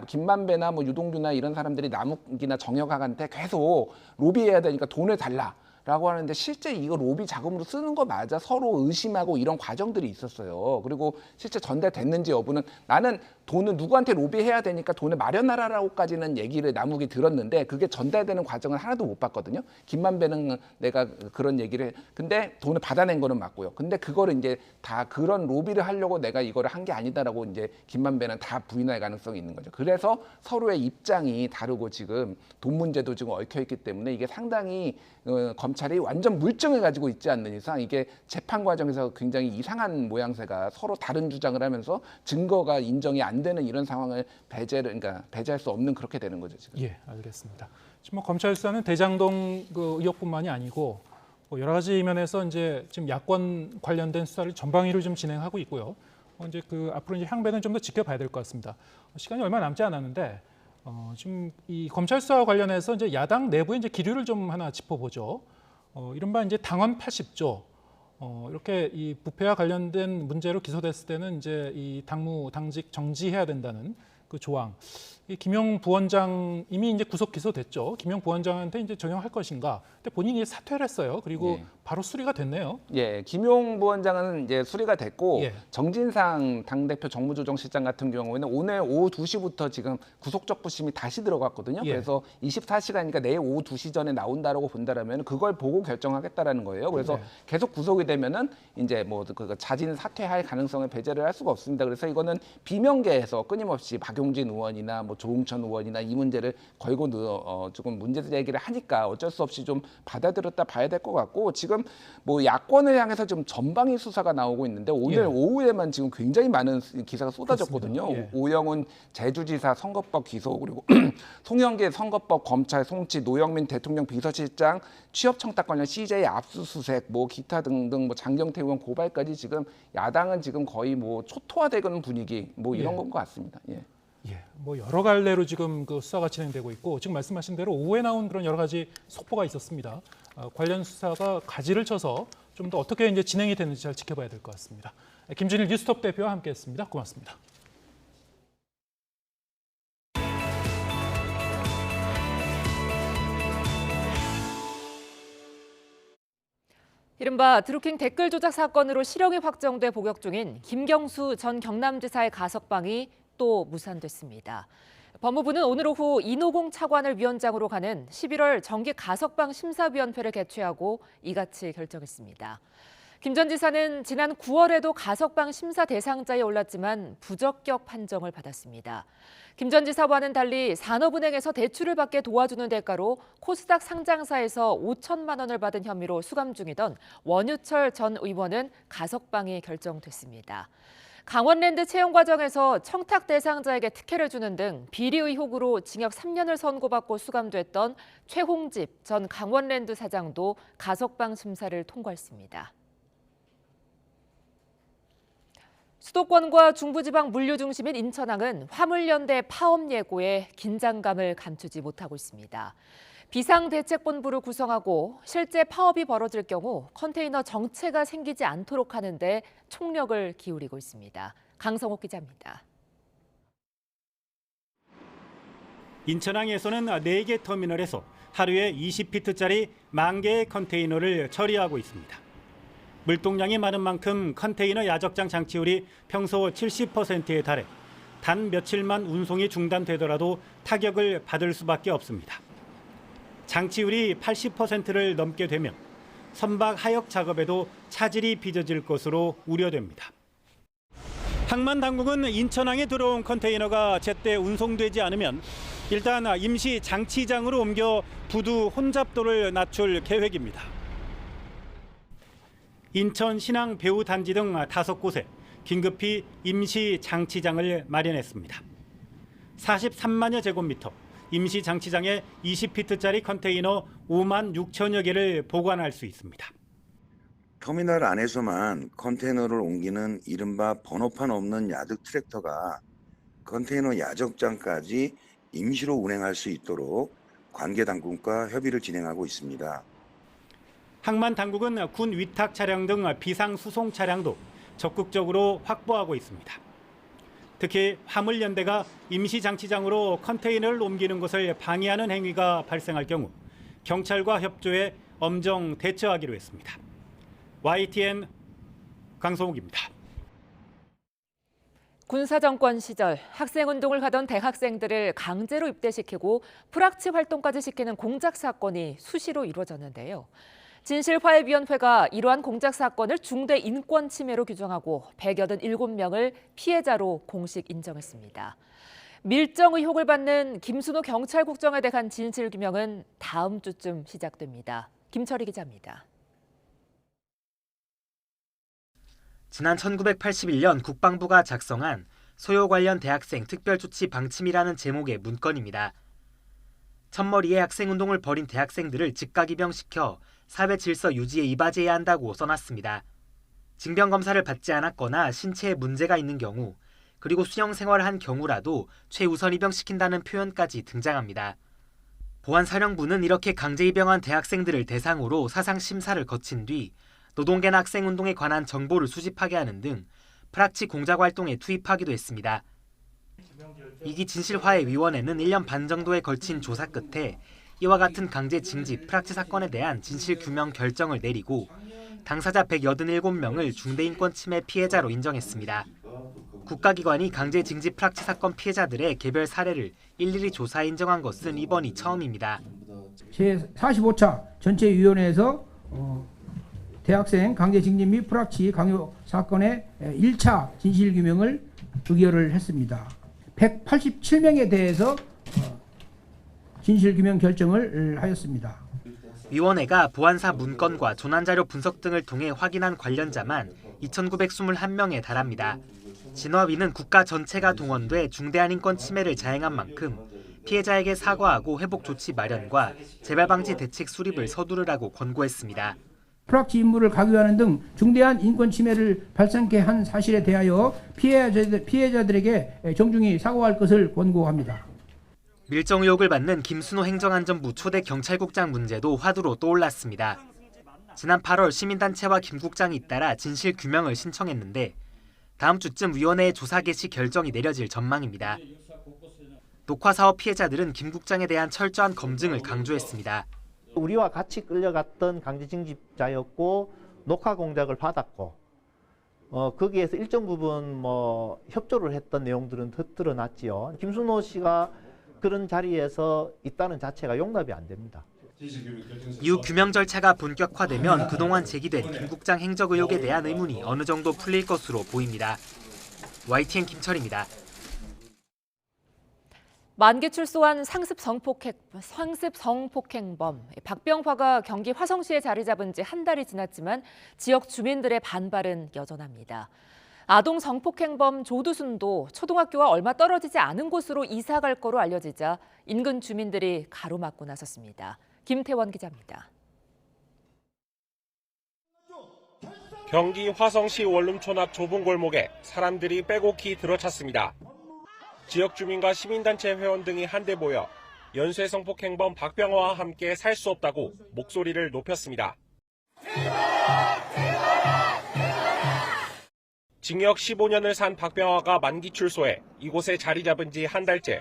김만배나 유동규나 이런 사람들이 남욱이나 정혁학한테 계속 로비해야 되니까 돈을 달라. 라고 하는데 실제 이거 로비 자금으로 쓰는 거 맞아 서로 의심하고 이런 과정들이 있었어요. 그리고 실제 전달됐는지 여부는 나는 돈을 누구한테 로비해야 되니까 돈을 마련하라고까지는 얘기를 남욱이 들었는데 그게 전달되는 과정을 하나도 못 봤거든요. 김만배는 내가 그런 얘기를 근데 돈을 받아낸 거는 맞고요. 근데 그거를 이제 다 그런 로비를 하려고 내가 이거를 한 게 아니다라고 이제 김만배는 다 부인할 가능성이 있는 거죠. 그래서 서로의 입장이 다르고 지금 돈 문제도 지금 얽혀 있기 때문에 이게 상당히 검찰이 완전 물증을 가지고 있지 않는 이상 이게 재판 과정에서 굉장히 이상한 모양새가 서로 다른 주장을 하면서 증거가 인정이 안 되는 이런 상황을 배제할 수 없는 그렇게 되는 거죠 지금. 알겠습니다. 지금 검찰 수사는 대장동 의혹뿐만이 아니고 여러 가지 면에서 이제 지금 야권 관련된 수사를 전방위로 좀 진행하고 있고요. 이제 앞으로 이제 향배는 좀 더 지켜봐야 될 것 같습니다. 시간이 얼마 남지 않았는데. 지금 이 검찰 수사와 관련해서 이제 야당 내부의 이제 기류를 좀 하나 짚어보죠. 이른바 이제 당헌 80조 이렇게 이 부패와 관련된 문제로 기소됐을 때는 이제 이 당직 정지해야 된다는 그 조항. 이 김용 부원장 이미 이제 구속 기소됐죠. 김용 부원장한테 이제 적용할 것인가? 근데 본인이 사퇴를 했어요. 그리고 바로 수리가 됐네요. 김용 부원장은 이제 수리가 됐고 정진상 당대표 정무조정실장 같은 경우에는 오늘 오후 2시부터 지금 구속적 부심이 다시 들어갔거든요. 그래서 24시간이니까 내일 오후 2시 전에 나온다라고 본다라면 그걸 보고 결정하겠다라는 거예요. 그래서 계속 구속이 되면은 이제 자진 사퇴할 가능성을 배제를 할 수가 없습니다. 그래서 이거는 비명계에서 끊임없이 박용진 의원이나 조응천 의원이나 이 문제를 걸고 조금 문제 제기를 하니까 어쩔 수 없이 좀 받아들였다 봐야 될 것 같고 지금 야권을 향해서 좀 전방위 수사가 나오고 있는데 오늘 오후에만 지금 굉장히 많은 기사가 쏟아졌거든요. 오영훈 제주지사 선거법 기소 그리고 송영길 선거법 검찰 송치 노영민 대통령 비서실장 취업 청탁 관련 CJ 압수수색 기타 등등 장경태 의원 고발까지 지금 야당은 지금 거의 초토화되는 분위기 이런 건 것 같습니다. 여러 갈래로 지금 수사가 진행되고 있고 지금 말씀하신 대로 오후에 나온 그런 여러 가지 속보가 있었습니다. 관련 수사가 가지를 쳐서 좀 더 어떻게 이제 진행이 되는지 잘 지켜봐야 될 것 같습니다. 김준일 뉴스톱 대표와 함께했습니다. 고맙습니다. 이른바 드루킹 댓글 조작 사건으로 실형이 확정돼 복역 중인 김경수 전 경남지사의 가석방이 또 무산됐습니다. 법무부는 오늘 오후 인호공 차관을 위원장으로 가는 11월 정기 가석방 심사위원회를 개최하고 이같이 결정했습니다. 김 전 지사는 지난 9월에도 가석방 심사 대상자에 올랐지만 부적격 판정을 받았습니다. 김 전 지사와는 달리 산업은행에서 대출을 받게 도와주는 대가로 코스닥 상장사에서 5천만 원을 받은 혐의로 수감 중이던 원유철 전 의원은 가석방이 결정됐습니다. 강원랜드 채용 과정에서 청탁 대상자에게 특혜를 주는 등 비리 의혹으로 징역 3년을 선고받고 수감됐던 최홍집 전 강원랜드 사장도 가석방 심사를 통과했습니다. 수도권과 중부지방 물류 중심인 인천항은 화물연대 파업 예고에 긴장감을 감추지 못하고 있습니다. 비상대책본부를 구성하고 실제 파업이 벌어질 경우 컨테이너 정체가 생기지 않도록 하는 데 총력을 기울이고 있습니다. 강성옥 기자입니다. 인천항에서는 4개 터미널에서 하루에 20피트짜리 10,000개의 컨테이너를 처리하고 있습니다. 물동량이 많은 만큼 컨테이너 야적장 장치율이 평소 70%에 달해 단 며칠만 운송이 중단되더라도 타격을 받을 수밖에 없습니다. 장치율이 80%를 넘게 되면 선박 하역 작업에도 차질이 빚어질 것으로 우려됩니다. 항만 당국은 인천항에 들어온 컨테이너가 제때 운송되지 않으면 일단 임시 장치장으로 옮겨 부두 혼잡도를 낮출 계획입니다. 인천 신항 배후 단지 등 5곳에 긴급히 임시 장치장을 마련했습니다. 43만여 제곱미터 임시 장치장에 20피트짜리 컨테이너 5만 6천여 개를 보관할 수 있습니다. 터미널 안에서만 컨테이너를 옮기는 이른바 번호판 없는 야득 트랙터가 컨테이너 야적장까지 임시로 운행할 수 있도록 관계 당국과 협의를 진행하고 있습니다. 항만 당국은 군 위탁 차량 등 비상 수송 차량도 적극적으로 확보하고 있습니다. 특히 화물연대가 임시 장치장으로 컨테이너를 옮기는 것을 방해하는 행위가 발생할 경우 경찰과 협조해 엄정 대처하기로 했습니다. YTN 강성욱입니다. 군사정권 시절 학생운동을 하던 대학생들을 강제로 입대시키고 프락치 활동까지 시키는 공작 사건이 수시로 이루어졌는데요. 진실화해위원회가 이러한 공작 사건을 중대 인권 침해로 규정하고 187명을 피해자로 공식 인정했습니다. 밀정 의혹을 받는 김순호 경찰국장에 대한 진실규명은 다음 주쯤 시작됩니다. 김철희 기자입니다. 지난 1981년 국방부가 작성한 소요 관련 대학생 특별조치 방침이라는 제목의 문건입니다. 첫머리에 학생운동을 벌인 대학생들을 즉각 입영시켜 사회 질서 유지에 이바지해야 한다고 써놨습니다. 징병검사를 받지 않았거나 신체에 문제가 있는 경우, 그리고 수영 생활을 한 경우라도 최우선 입영시킨다는 표현까지 등장합니다. 보안사령부는 이렇게 강제 입영한 대학생들을 대상으로 사상 심사를 거친 뒤 노동계나 학생운동에 관한 정보를 수집하게 하는 등 프락치 공작 활동에 투입하기도 했습니다. 이기 진실화해위원회는 1년 반 정도에 걸친 조사 끝에 이와 같은 강제 징집, 프락치 사건에 대한 진실규명 결정을 내리고 당사자 187명을 중대인권 침해 피해자로 인정했습니다. 국가기관이 강제 징집 프락치 사건 피해자들의 개별 사례를 일일이 조사해 인정한 것은 이번이 처음입니다. 제45차 전체위원회에서 대학생 강제 징집 및 프락치 강요 사건의 1차 진실규명을 의결을 했습니다. 187명에 대해서 진실규명 결정을 하였습니다. 위원회가 보안사 문건과 조난자료 분석 등을 통해 확인한 관련자만 2,921명에 달합니다. 진화위는 국가 전체가 동원돼 중대한 인권 침해를 자행한 만큼 피해자에게 사과하고 회복 조치 마련과 재발 방지 대책 수립을 서두르라고 권고했습니다. 프락치 임무를 강요하는 등 중대한 인권 침해를 발생케 한 사실에 대하여 피해자들에게 정중히 사과할 것을 권고합니다. 밀정 의혹을 받는 김순호 행정안전부 초대 경찰국장 문제도 화두로 떠올랐습니다. 지난 8월 시민단체와 김 국장이 잇따라 진실규명을 신청했는데 다음 주쯤 위원회의 조사 개시 결정이 내려질 전망입니다. 녹화사업 피해자들은 김 국장에 대한 철저한 검증을 강조했습니다. 우리와 같이 끌려갔던 강제징집자였고 녹화 공작을 받았고 거기에서 일정 부분 뭐 협조를 했던 내용들은 드러났지요. 김순호 씨가 그런 자리에서 있다는 자체가 용납이 안 됩니다. 이후 규명 절차가 본격화되면 그동안 제기된 김 국장 행적 의혹에 대한 의문이 어느 정도 풀릴 것으로 보입니다. YTN 김철입니다. 만기 출소한 상습 성폭행범 박병화가 경기 화성시에 자리 잡은 지 한 달이 지났지만 지역 주민들의 반발은 여전합니다. 아동 성폭행범 조두순도 초등학교와 얼마 떨어지지 않은 곳으로 이사 갈 거로 알려지자 인근 주민들이 가로막고 나섰습니다. 김태원 기자입니다. 경기 화성시 원룸촌 앞 좁은 골목에 사람들이 빼곡히 들어찼습니다. 지역 주민과 시민단체 회원 등이 한데 모여 연쇄 성폭행범 박병화와 함께 살 수 없다고 목소리를 높였습니다. 징역 15년을 산 박병화가 만기 출소해 이곳에 자리 잡은 지 한 달째.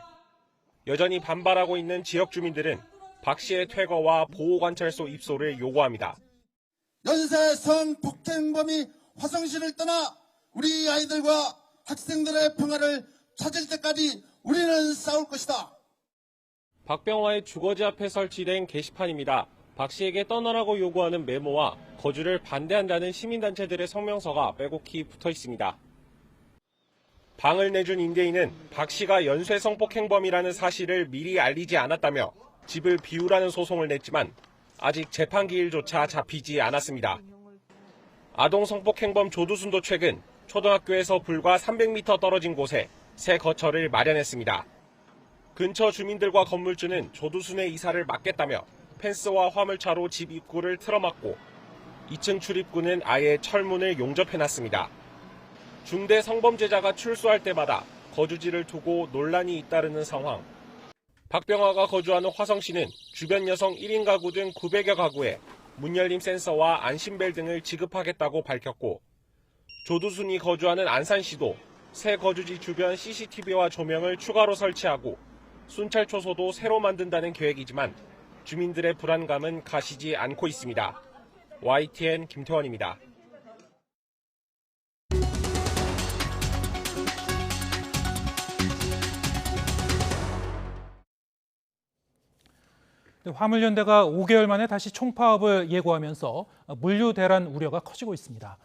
여전히 반발하고 있는 지역 주민들은 박 씨의 퇴거와 보호관찰소 입소를 요구합니다. 연쇄 성폭행범이 화성시를 떠나 우리 아이들과 학생들의 평화를 찾을 때까지 우리는 싸울 것이다. 박병화의 주거지 앞에 설치된 게시판입니다. 박 씨에게 떠나라고 요구하는 메모와 거주를 반대한다는 시민단체들의 성명서가 빼곡히 붙어 있습니다. 방을 내준 임대인은 박 씨가 연쇄 성폭행범이라는 사실을 미리 알리지 않았다며 집을 비우라는 소송을 냈지만 아직 재판 기일조차 잡히지 않았습니다. 아동 성폭행범 조두순도 최근 초등학교에서 불과 300m 떨어진 곳에 새 거처를 마련했습니다. 근처 주민들과 건물주는 조두순의 이사를 막겠다며 펜스와 화물차로 집 입구를 틀어막고 2층 출입구는 아예 철문을 용접해놨습니다. 중대 성범죄자가 출소할 때마다 거주지를 두고 논란이 잇따르는 상황. 박병화가 거주하는 화성시는 주변 여성 1인 가구 등 900여 가구에 문열림 센서와 안심벨 등을 지급하겠다고 밝혔고, 조두순이 거주하는 안산시도 새 거주지 주변 CCTV와 조명을 추가로 설치하고 순찰 초소도 새로 만든다는 계획이지만 주민들의 불안감은 가시지 않고 있습니다. YTN 김태원입니다. 화물연대가 5개월 만에 다시 총파업을 예고하면서 물류 대란 우려가 커지고 있습니다.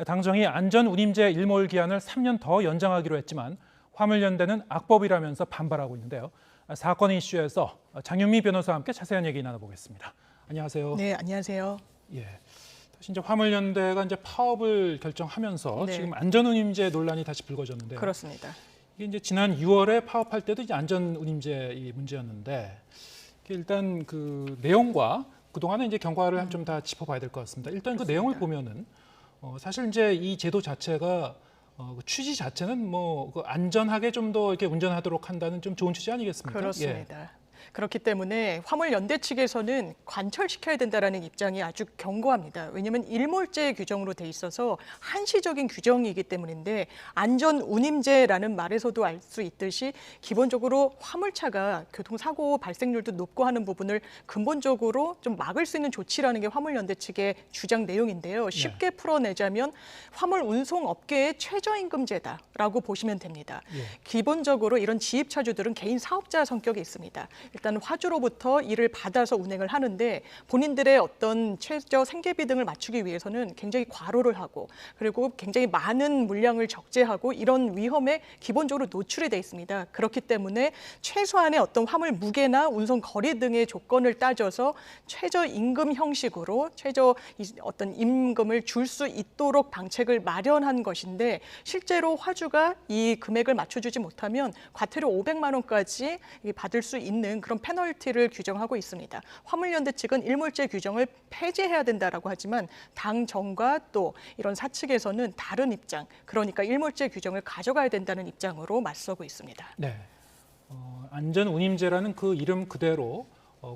당정이 안전운임제 일몰 기한을 3년 더 연장하기로 했지만 화물연대는 악법이라면서 반발하고 있는데요. 사건 이슈에서 장윤미 변호사와 함께 자세한 얘기 나눠보겠습니다. 안녕하세요. 네, 안녕하세요. 예. 다시 이제 화물연대가 이제 파업을 결정하면서 네. 지금 안전운임제 논란이 다시 불거졌는데요. 그렇습니다. 이게 이제 지난 6월에 파업할 때도 이제 안전운임제 이 문제였는데 일단 그 내용과 그동안의 이제 경과를 좀 다 짚어봐야 될 것 같습니다. 일단 그 내용을 보면은 사실 이제 이 제도 자체가 취지 자체는 뭐 안전하게 좀 더 이렇게 운전하도록 한다는 좀 좋은 취지 아니겠습니까? 그렇습니다. 예. 그렇기 때문에 화물연대 측에서는 관철시켜야 된다는 입장이 아주 견고합니다. 왜냐하면 일몰제 규정으로 돼 있어서 한시적인 규정이기 때문인데 안전운임제라는 말에서도 알 수 있듯이 기본적으로 화물차가 교통사고 발생률도 높고 하는 부분을 근본적으로 좀 막을 수 있는 조치라는 게 화물연대 측의 주장 내용인데요. 쉽게 풀어내자면 화물 운송업계의 최저임금제다라고 보시면 됩니다. 기본적으로 이런 지입차주들은 개인 사업자 성격이 있습니다. 일단 화주로부터 일을 받아서 운행을 하는데 본인들의 어떤 최저 생계비 등을 맞추기 위해서는 굉장히 과로를 하고 그리고 굉장히 많은 물량을 적재하고 이런 위험에 기본적으로 노출이 돼 있습니다. 그렇기 때문에 최소한의 어떤 화물 무게나 운송 거리 등의 조건을 따져서 최저 임금 형식으로 최저 어떤 임금을 줄 수 있도록 방책을 마련한 것인데 실제로 화주가 이 금액을 맞춰주지 못하면 과태료 500만 원까지 받을 수 있는 그런 페널티를 규정하고 있습니다. 화물연대 측은 일몰제 규정을 폐지해야 된다라고 하지만 당정과 또 이런 사측에서는 다른 입장, 그러니까 일몰제 규정을 가져가야 된다는 입장으로 맞서고 있습니다. 네, 안전운임제라는 그 이름 그대로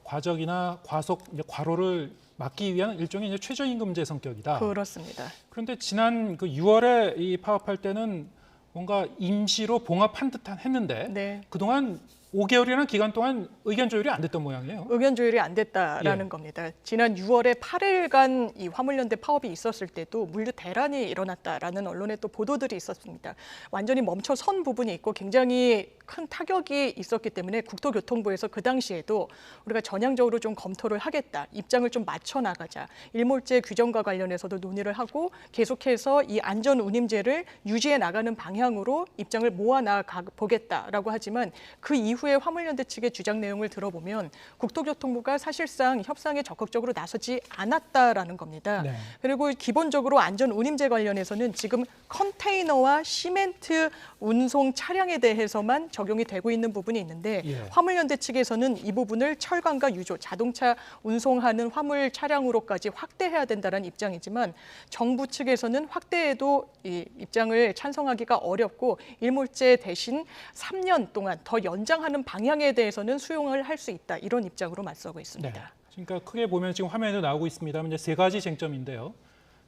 과적이나 과속, 과로를 막기 위한 일종의 이제 최저임금제 성격이다. 그렇습니다. 그런데 지난 그 6월에 이 파업할 때는 뭔가 임시로 봉합한 듯한 했는데 그동안 5개월이라는 기간 동안 의견 조율이 안 됐던 모양이에요. 의견 조율이 안 됐다라는 겁니다. 지난 6월에 8일간 이 화물연대 파업이 있었을 때도 물류 대란이 일어났다라는 언론의 또 보도들이 있었습니다. 완전히 멈춰선 부분이 있고 굉장히 큰 타격이 있었기 때문에 국토교통부에서 그 당시에도 우리가 전향적으로 좀 검토를 하겠다, 입장을 좀 맞춰 나가자, 일몰제 규정과 관련해서도 논의를 하고 계속해서 이 안전 운임제를 유지해 나가는 방향으로 입장을 모아 나가 보겠다라고 하지만 그 이후에 화물연대 측의 주장 내용을 들어보면 국토교통부가 사실상 협상에 적극적으로 나서지 않았다라는 겁니다. 네. 그리고 기본적으로 안전 운임제 관련해서는 지금 컨테이너와 시멘트 운송 차량에 대해서만 적용이 되고 있는 부분이 있는데 화물연대 측에서는 이 부분을 철강과 유조, 자동차 운송하는 화물 차량으로까지 확대해야 된다는 입장이지만 정부 측에서는 확대해도 이 입장을 찬성하기가 어렵고 일몰제 대신 3년 동안 더 연장하는 방향에 대해서는 수용을 할 수 있다, 이런 입장으로 맞서고 있습니다. 네. 그러니까 크게 보면 지금 화면에도 나오고 있습니다만 이제 세 가지 쟁점인데요.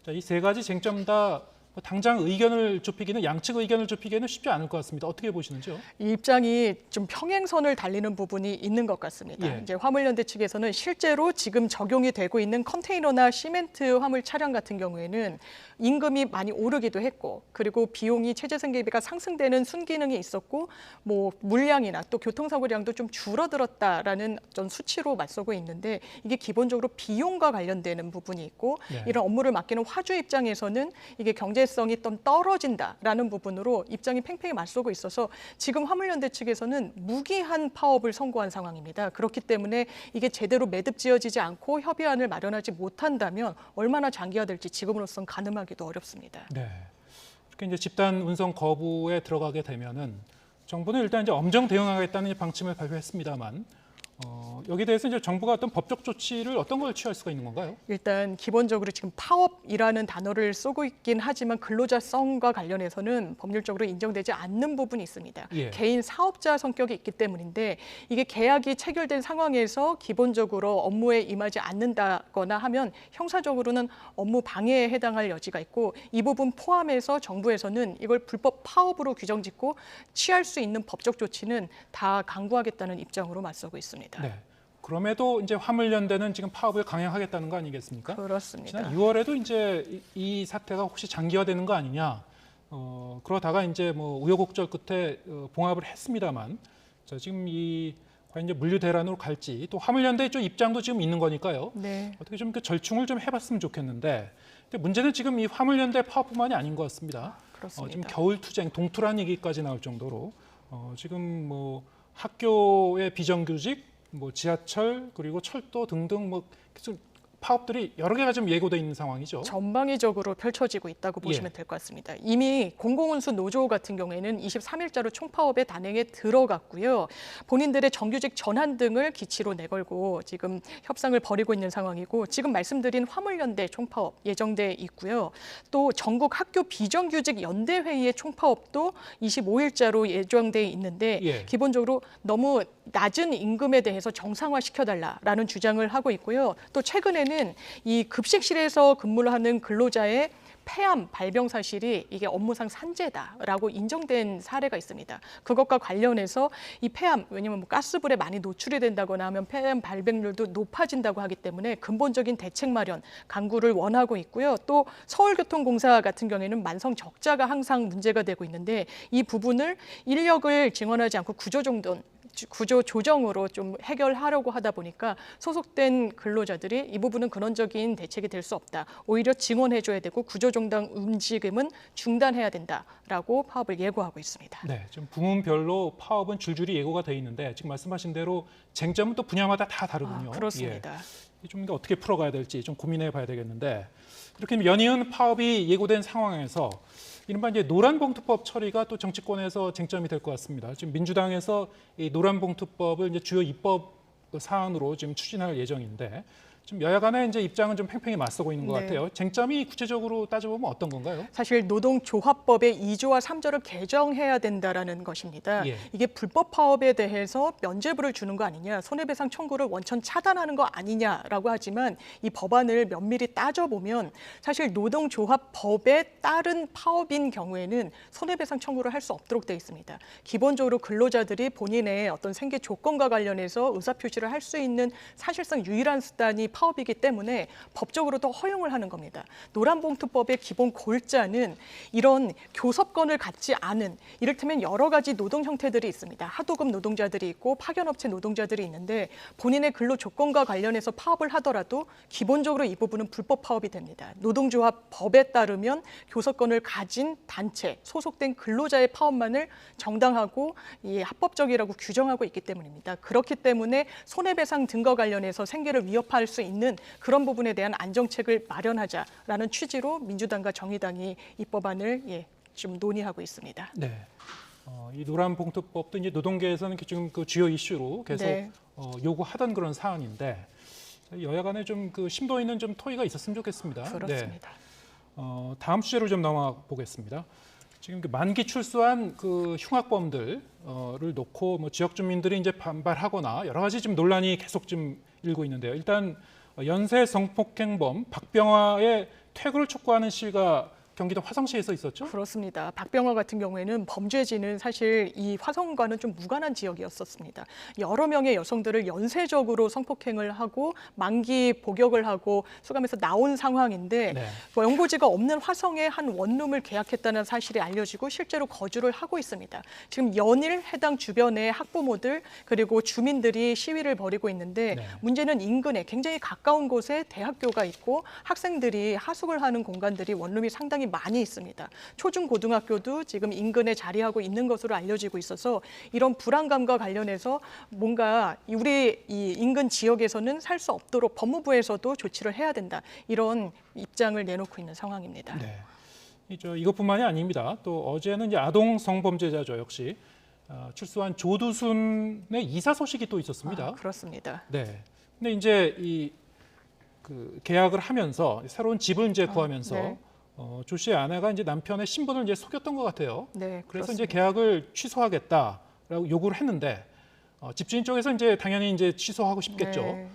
자, 이 세 가지 쟁점 다 당장 의견을 좁히기는, 양측 의견을 좁히기는 쉽지 않을 것 같습니다. 어떻게 보시는지요? 이 입장이 좀 평행선을 달리는 부분이 있는 것 같습니다. 이제 화물연대 측에서는 실제로 지금 적용이 되고 있는 컨테이너나 시멘트 화물 차량 같은 경우에는 임금이 많이 오르기도 했고, 그리고 비용이 체재생 대비가 상승되는 순기능이 있었고, 뭐 물량이나 또 교통사고량도 좀 줄어들었다라는 어떤 수치로 맞서고 있는데, 이게 기본적으로 비용과 관련되는 부분이 있고, 이런 업무를 맡기는 화주 입장에서는 이게 경제성이 좀 떨어진다라는 부분으로 입장이 팽팽히 맞서고 있어서 지금 화물연대 측에서는 무기한 파업을 선고한 상황입니다. 그렇기 때문에 이게 제대로 매듭지어지지 않고 협의안을 마련하지 못한다면 얼마나 장기화될지 지금으로선 가늠하기도 어렵습니다. 네. 이렇게 이제 집단 운송 거부에 들어가게 되면은 정부는 일단 이제 엄정 대응하겠다는 방침을 발표했습니다만, 여기에 대해서 이제 정부가 어떤 법적 조치를 어떤 걸 취할 수가 있는 건가요? 일단 기본적으로 지금 파업이라는 단어를 쓰고 있긴 하지만 근로자성과 관련해서는 법률적으로 인정되지 않는 부분이 있습니다. 개인 사업자 성격이 있기 때문인데, 이게 계약이 체결된 상황에서 기본적으로 업무에 임하지 않는다거나 하면 형사적으로는 업무 방해에 해당할 여지가 있고, 이 부분 포함해서 정부에서는 이걸 불법 파업으로 규정짓고 취할 수 있는 법적 조치는 다 강구하겠다는 입장으로 맞서고 있습니다. 네. 그럼에도 이제 화물연대는 지금 파업을 강행하겠다는 거 아니겠습니까? 그렇습니다. 지난 6월에도 이제 이 사태가 혹시 장기화되는 거 아니냐. 그러다가 이제 뭐 우여곡절 끝에 봉합을 했습니다만, 자, 지금 이 과연 이제 물류 대란으로 갈지, 또 화물연대의 좀 입장도 지금 있는 거니까요. 네. 어떻게 좀 그 절충을 좀 해봤으면 좋겠는데, 근데 문제는 지금 이 화물연대 파업뿐만이 아닌 것 같습니다. 그렇습니다. 지금 겨울 투쟁, 동투란 얘기까지 나올 정도로 지금 뭐 학교의 비정규직, 뭐 지하철 그리고 철도 등등 뭐 파업들이 여러 개가 좀 예고돼 있는 상황이죠. 전방위적으로 펼쳐지고 있다고 보시면 될 것 같습니다. 이미 공공운수 노조 같은 경우에는 23일자로 총파업에 단행에 들어갔고요. 본인들의 정규직 전환 등을 기치로 내걸고 지금 협상을 벌이고 있는 상황이고, 지금 말씀드린 화물연대 총파업 예정돼 있고요. 또 전국 학교 비정규직 연대회의의 총파업도 25일자로 예정돼 있는데, 기본적으로 너무 낮은 임금에 대해서 정상화시켜달라라는 주장을 하고 있고요. 또 최근에는 이 급식실에서 근무를 하는 근로자의 폐암 발병 사실이 이게 업무상 산재다라고 인정된 사례가 있습니다. 그것과 관련해서 이 폐암, 왜냐하면 뭐 가스불에 많이 노출이 된다거나 하면 폐암 발병률도 높아진다고 하기 때문에 근본적인 대책 마련 강구를 원하고 있고요. 또 서울교통공사 같은 경우에는 만성 적자가 항상 문제가 되고 있는데, 이 부분을 인력을 증원하지 않고 구조 조정으로 좀 해결하려고 하다 보니까 소속된 근로자들이 이 부분은 근원적인 대책이 될 수 없다, 오히려 증원해줘야 되고 구조정당 움직임은 중단해야 된다라고 파업을 예고하고 있습니다. 네, 지금 부문별로 파업은 줄줄이 예고가 돼 있는데, 지금 말씀하신 대로 쟁점은 또 분야마다 다 다르군요. 그렇습니다. 좀 어떻게 풀어가야 될지 좀 고민해봐야 되겠는데, 이렇게 연이은 파업이 예고된 상황에서 이른바 이제 노란봉투법 처리가 또 정치권에서 쟁점이 될 것 같습니다. 지금 민주당에서 이 노란봉투법을 이제 주요 입법 사안으로 지금 추진할 예정인데, 좀 여야 간의 이제 입장은 좀 팽팽히 맞서고 있는 것 네. 같아요. 쟁점이 구체적으로 따져보면 어떤 건가요? 사실 노동조합법의 2조와 3조를 개정해야 된다라는 것입니다. 예. 이게 불법 파업에 대해서 면죄부를 주는 거 아니냐, 손해배상 청구를 원천 차단하는 거 아니냐라고 하지만 이 법안을 면밀히 따져보면 사실 노동조합법에 따른 파업인 경우에는 손해배상 청구를 할 수 없도록 돼 있습니다. 기본적으로 근로자들이 본인의 어떤 생계 조건과 관련해서 의사표시를 할 수 있는 사실상 유일한 수단이 파업이기 때문에 법적으로도 허용을 하는 겁니다. 노란봉투법의 기본 골자는 이런 교섭권을 갖지 않은 이를테면 여러 가지 노동 형태들이 있습니다. 하도급 노동자들이 있고 파견업체 노동자들이 있는데 본인의 근로 조건과 관련해서 파업을 하더라도 기본적으로 이 부분은 불법 파업이 됩니다. 노동조합 법에 따르면 교섭권을 가진 단체, 소속된 근로자의 파업만을 정당하고 합법적이라고 규정하고 있기 때문입니다. 그렇기 때문에 손해배상 등과 관련해서 생계를 위협할 수 있는 그런 부분에 대한 안정책을 마련하자라는 취지로 민주당과 정의당이 이 법안을 좀 논의하고 있습니다. 네. 이 노란봉투법도 이제 노동계에서는 지금 그 주요 이슈로 계속 네. 요구하던 그런 사안인데 여야 간에 좀 그 심도 있는 좀 토의가 있었으면 좋겠습니다. 그렇습니다. 네. 다음 주제로 좀 넘어가 보겠습니다. 지금 그 만기 출소한 그 흉악범들을 놓고 뭐 지역 주민들이 이제 반발하거나 여러 가지 좀 논란이 계속 좀 일고 있는데요. 일단 연쇄 성폭행범 박병화의 퇴거를 촉구하는 시위가 경기도 화성시에서 있었죠? 그렇습니다. 박병화 같은 경우에는 범죄지는 사실 이 화성과는 좀 무관한 지역이었었습니다. 여러 명의 여성들을 연쇄적으로 성폭행을 하고 만기 복역을 하고 수감해서 나온 상황인데 네. 영고지가 없는 화성에 한 원룸을 계약했다는 사실이 알려지고 실제로 거주를 하고 있습니다. 지금 연일 해당 주변의 학부모들 그리고 주민들이 시위를 벌이고 있는데 네. 문제는 인근에 굉장히 가까운 곳에 대학교가 있고 학생들이 하숙을 하는 공간들이 원룸이 상당히 많이 있습니다. 초중고등학교도 지금 인근에 자리하고 있는 것으로 알려지고 있어서 이런 불안감과 관련해서 뭔가 우리 이 인근 지역에서는 살 수 없도록 법무부에서도 조치를 해야 된다. 이런 입장을 내놓고 있는 상황입니다. 네. 이것뿐만이 아닙니다. 또 어제는 이제 아동 성범죄자죠 역시 출소한 조두순의 이사 소식이 또 있었습니다. 그렇습니다. 네. 근데 이제 그 계약을 하면서 새로운 집을 이제 구하면서 네. 조 씨의 아내가 이제 남편의 신분을 이제 속였던 것 같아요. 네, 그래서 그렇습니다. 이제 계약을 취소하겠다라고 요구를 했는데 집주인 쪽에서 이제 당연히 이제 취소하고 싶겠죠. 네.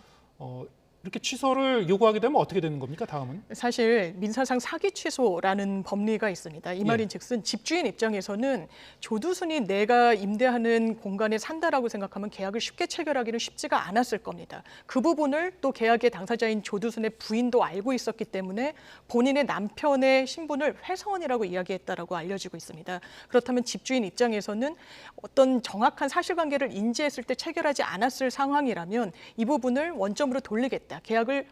이렇게 취소를 요구하게 되면 어떻게 되는 겁니까? 다음은? 사실 민사상 사기 취소라는 법리가 있습니다. 이 말인즉슨 집주인 입장에서는 조두순이 내가 임대하는 공간에 산다라고 생각하면 계약을 쉽게 체결하기는 쉽지가 않았을 겁니다. 그 부분을 또 계약의 당사자인 조두순의 부인도 알고 있었기 때문에 본인의 남편의 신분을 회사원이라고 이야기했다라고 알려지고 있습니다. 그렇다면 집주인 입장에서는 어떤 정확한 사실관계를 인지했을 때 체결하지 않았을 상황이라면 이 부분을 원점으로 돌리겠다. 계약을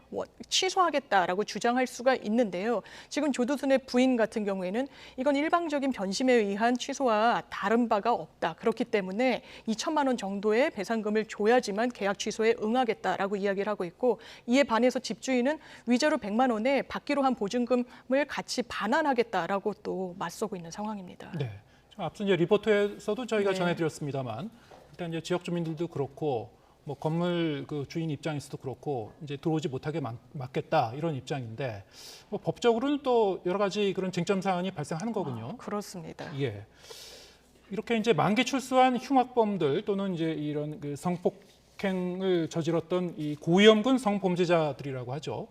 취소하겠다라고 주장할 수가 있는데요. 지금 조두순의 부인 같은 경우에는 이건 일방적인 변심에 의한 취소와 다른 바가 없다. 그렇기 때문에 2천만 원 정도의 배상금을 줘야지만 계약 취소에 응하겠다라고 이야기를 하고 있고 이에 반해서 집주인은 위자료 100만 원에 받기로 한 보증금을 같이 반환하겠다라고 또 맞서고 있는 상황입니다. 네. 앞서 이제 리포트에서도 저희가 네. 전해드렸습니다만 일단 이제 지역 주민들도 그렇고 뭐 건물 그 주인 입장에서도 그렇고 이제 들어오지 못하게 막겠다 이런 입장인데 뭐 법적으로는 또 여러 가지 그런 쟁점 사안이 발생하는 거군요. 그렇습니다. 예. 이렇게 이제 만기 출소한 흉악범들 또는 이제 이런 그 성폭행을 저질렀던 이 고위험군 성범죄자들이라고 하죠.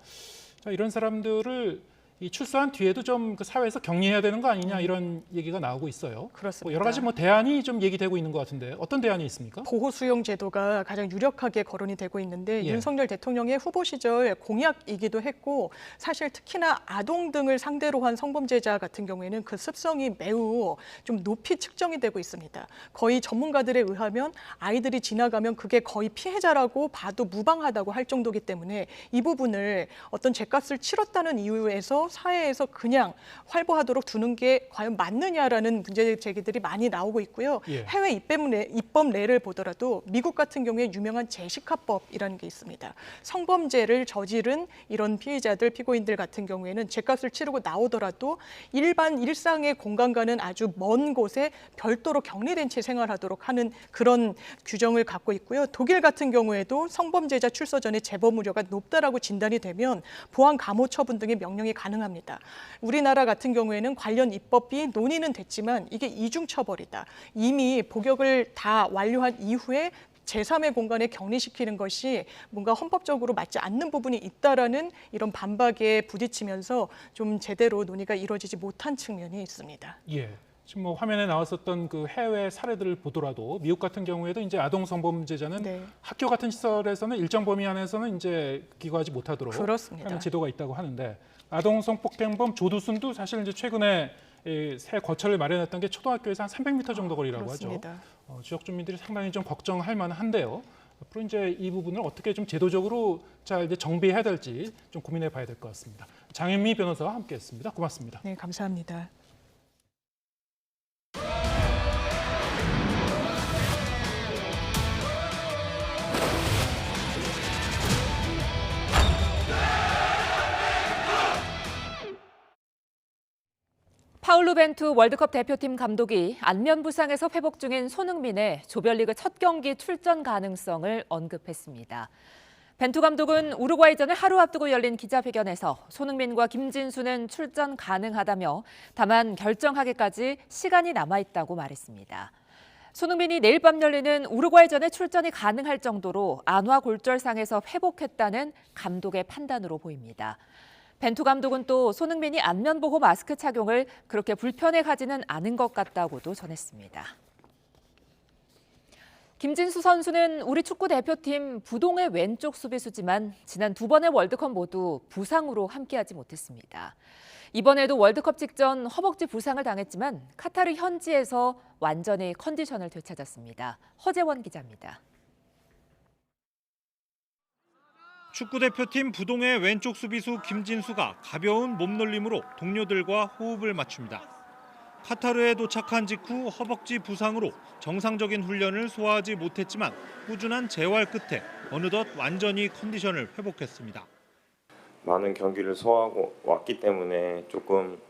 자, 이런 사람들을 이 출소한 뒤에도 좀 그 사회에서 격리해야 되는 거 아니냐 이런 얘기가 나오고 있어요. 그렇습니다. 여러 가지 뭐 대안이 좀 얘기되고 있는 것 같은데 어떤 대안이 있습니까? 보호 수용 제도가 가장 유력하게 거론이 되고 있는데 예. 윤석열 대통령의 후보 시절 공약이기도 했고 사실 특히나 아동 등을 상대로 한 성범죄자 같은 경우에는 그 습성이 매우 좀 높이 측정이 되고 있습니다. 거의 전문가들에 의하면 아이들이 지나가면 그게 거의 피해자라고 봐도 무방하다고 할 정도이기 때문에 이 부분을 어떤 죗값을 치렀다는 이유에서 사회에서 그냥 활보하도록 두는 게 과연 맞느냐라는 문제 제기들이 많이 나오고 있고요. 예. 해외 입법례를 보더라도 미국 같은 경우에 유명한 제시카법이라는 게 있습니다. 성범죄를 저지른 이런 피해자들, 피고인들 같은 경우에는 죄값을 치르고 나오더라도 일상의 공간과는 아주 먼 곳에 별도로 격리된 채 생활하도록 하는 그런 규정을 갖고 있고요. 독일 같은 경우에도 성범죄자 출소 전에 재범 우려가 높다라고 진단이 되면 보안 감호 처분 등의 명령이 가능합니다. 우리나라 같은 경우에는 관련 입법이 논의는 됐지만 이게 이중 처벌이다. 이미 복역을 다 완료한 이후에 제3의 공간에 격리시키는 것이 뭔가 헌법적으로 맞지 않는 부분이 있다라는 이런 반박에 부딪히면서 좀 제대로 논의가 이루어지지 못한 측면이 있습니다. 예. 지금 뭐 화면에 나왔었던 그 해외 사례들을 보더라도 미국 같은 경우에도 이제 아동 성범죄자는 학교 같은 시설에서는 일정 범위 안에서는 이제 기거하지 못하도록 하는 제도가 있다고 하는데 아동 성폭행범 조두순도 사실 이제 최근에 새 거처를 마련했던 게 초등학교에서 한 300m 정도 거리라고 그렇습니다. 하죠. 지역 주민들이 상당히 좀 걱정할 만한데요. 앞으로 이제 이 부분을 어떻게 좀 제도적으로 잘 이제 정비해야 될지 좀 고민해봐야 될 것 같습니다. 장현미 변호사와 함께했습니다. 고맙습니다. 네, 감사합니다. 파울루 벤투 월드컵 대표팀 감독이 안면 부상에서 회복 중인 손흥민의 조별리그 첫 경기 출전 가능성을 언급했습니다. 벤투 감독은 우루과이전을 하루 앞두고 열린 기자회견에서 손흥민과 김진수는 출전 가능하다며 다만 결정하기까지 시간이 남아있다고 말했습니다. 손흥민이 내일 밤 열리는 우루과이전에 출전이 가능할 정도로 안화 골절상에서 회복했다는 감독의 판단으로 보입니다. 벤투 감독은 또 손흥민이 안면보호 마스크 착용을 그렇게 불편해하지는 않은 것 같다고도 전했습니다. 김진수 선수는 우리 축구 대표팀 부동의 왼쪽 수비수지만 지난 두 번의 월드컵 모두 부상으로 함께하지 못했습니다. 이번에도 월드컵 직전 허벅지 부상을 당했지만 카타르 현지에서 완전히 컨디션을 되찾았습니다. 허재원 기자입니다. 축구대표팀 부동의 왼쪽 수비수 김진수가 가벼운 몸놀림으로 동료들과 호흡을 맞춥니다. 카타르에 도착한 직후 허벅지 부상으로 정상적인 훈련을 소화하지 못했지만 꾸준한 재활 끝에 어느덧 완전히 컨디션을 회복했습니다. 많은 경기를 소화하고 왔기 때문에 조금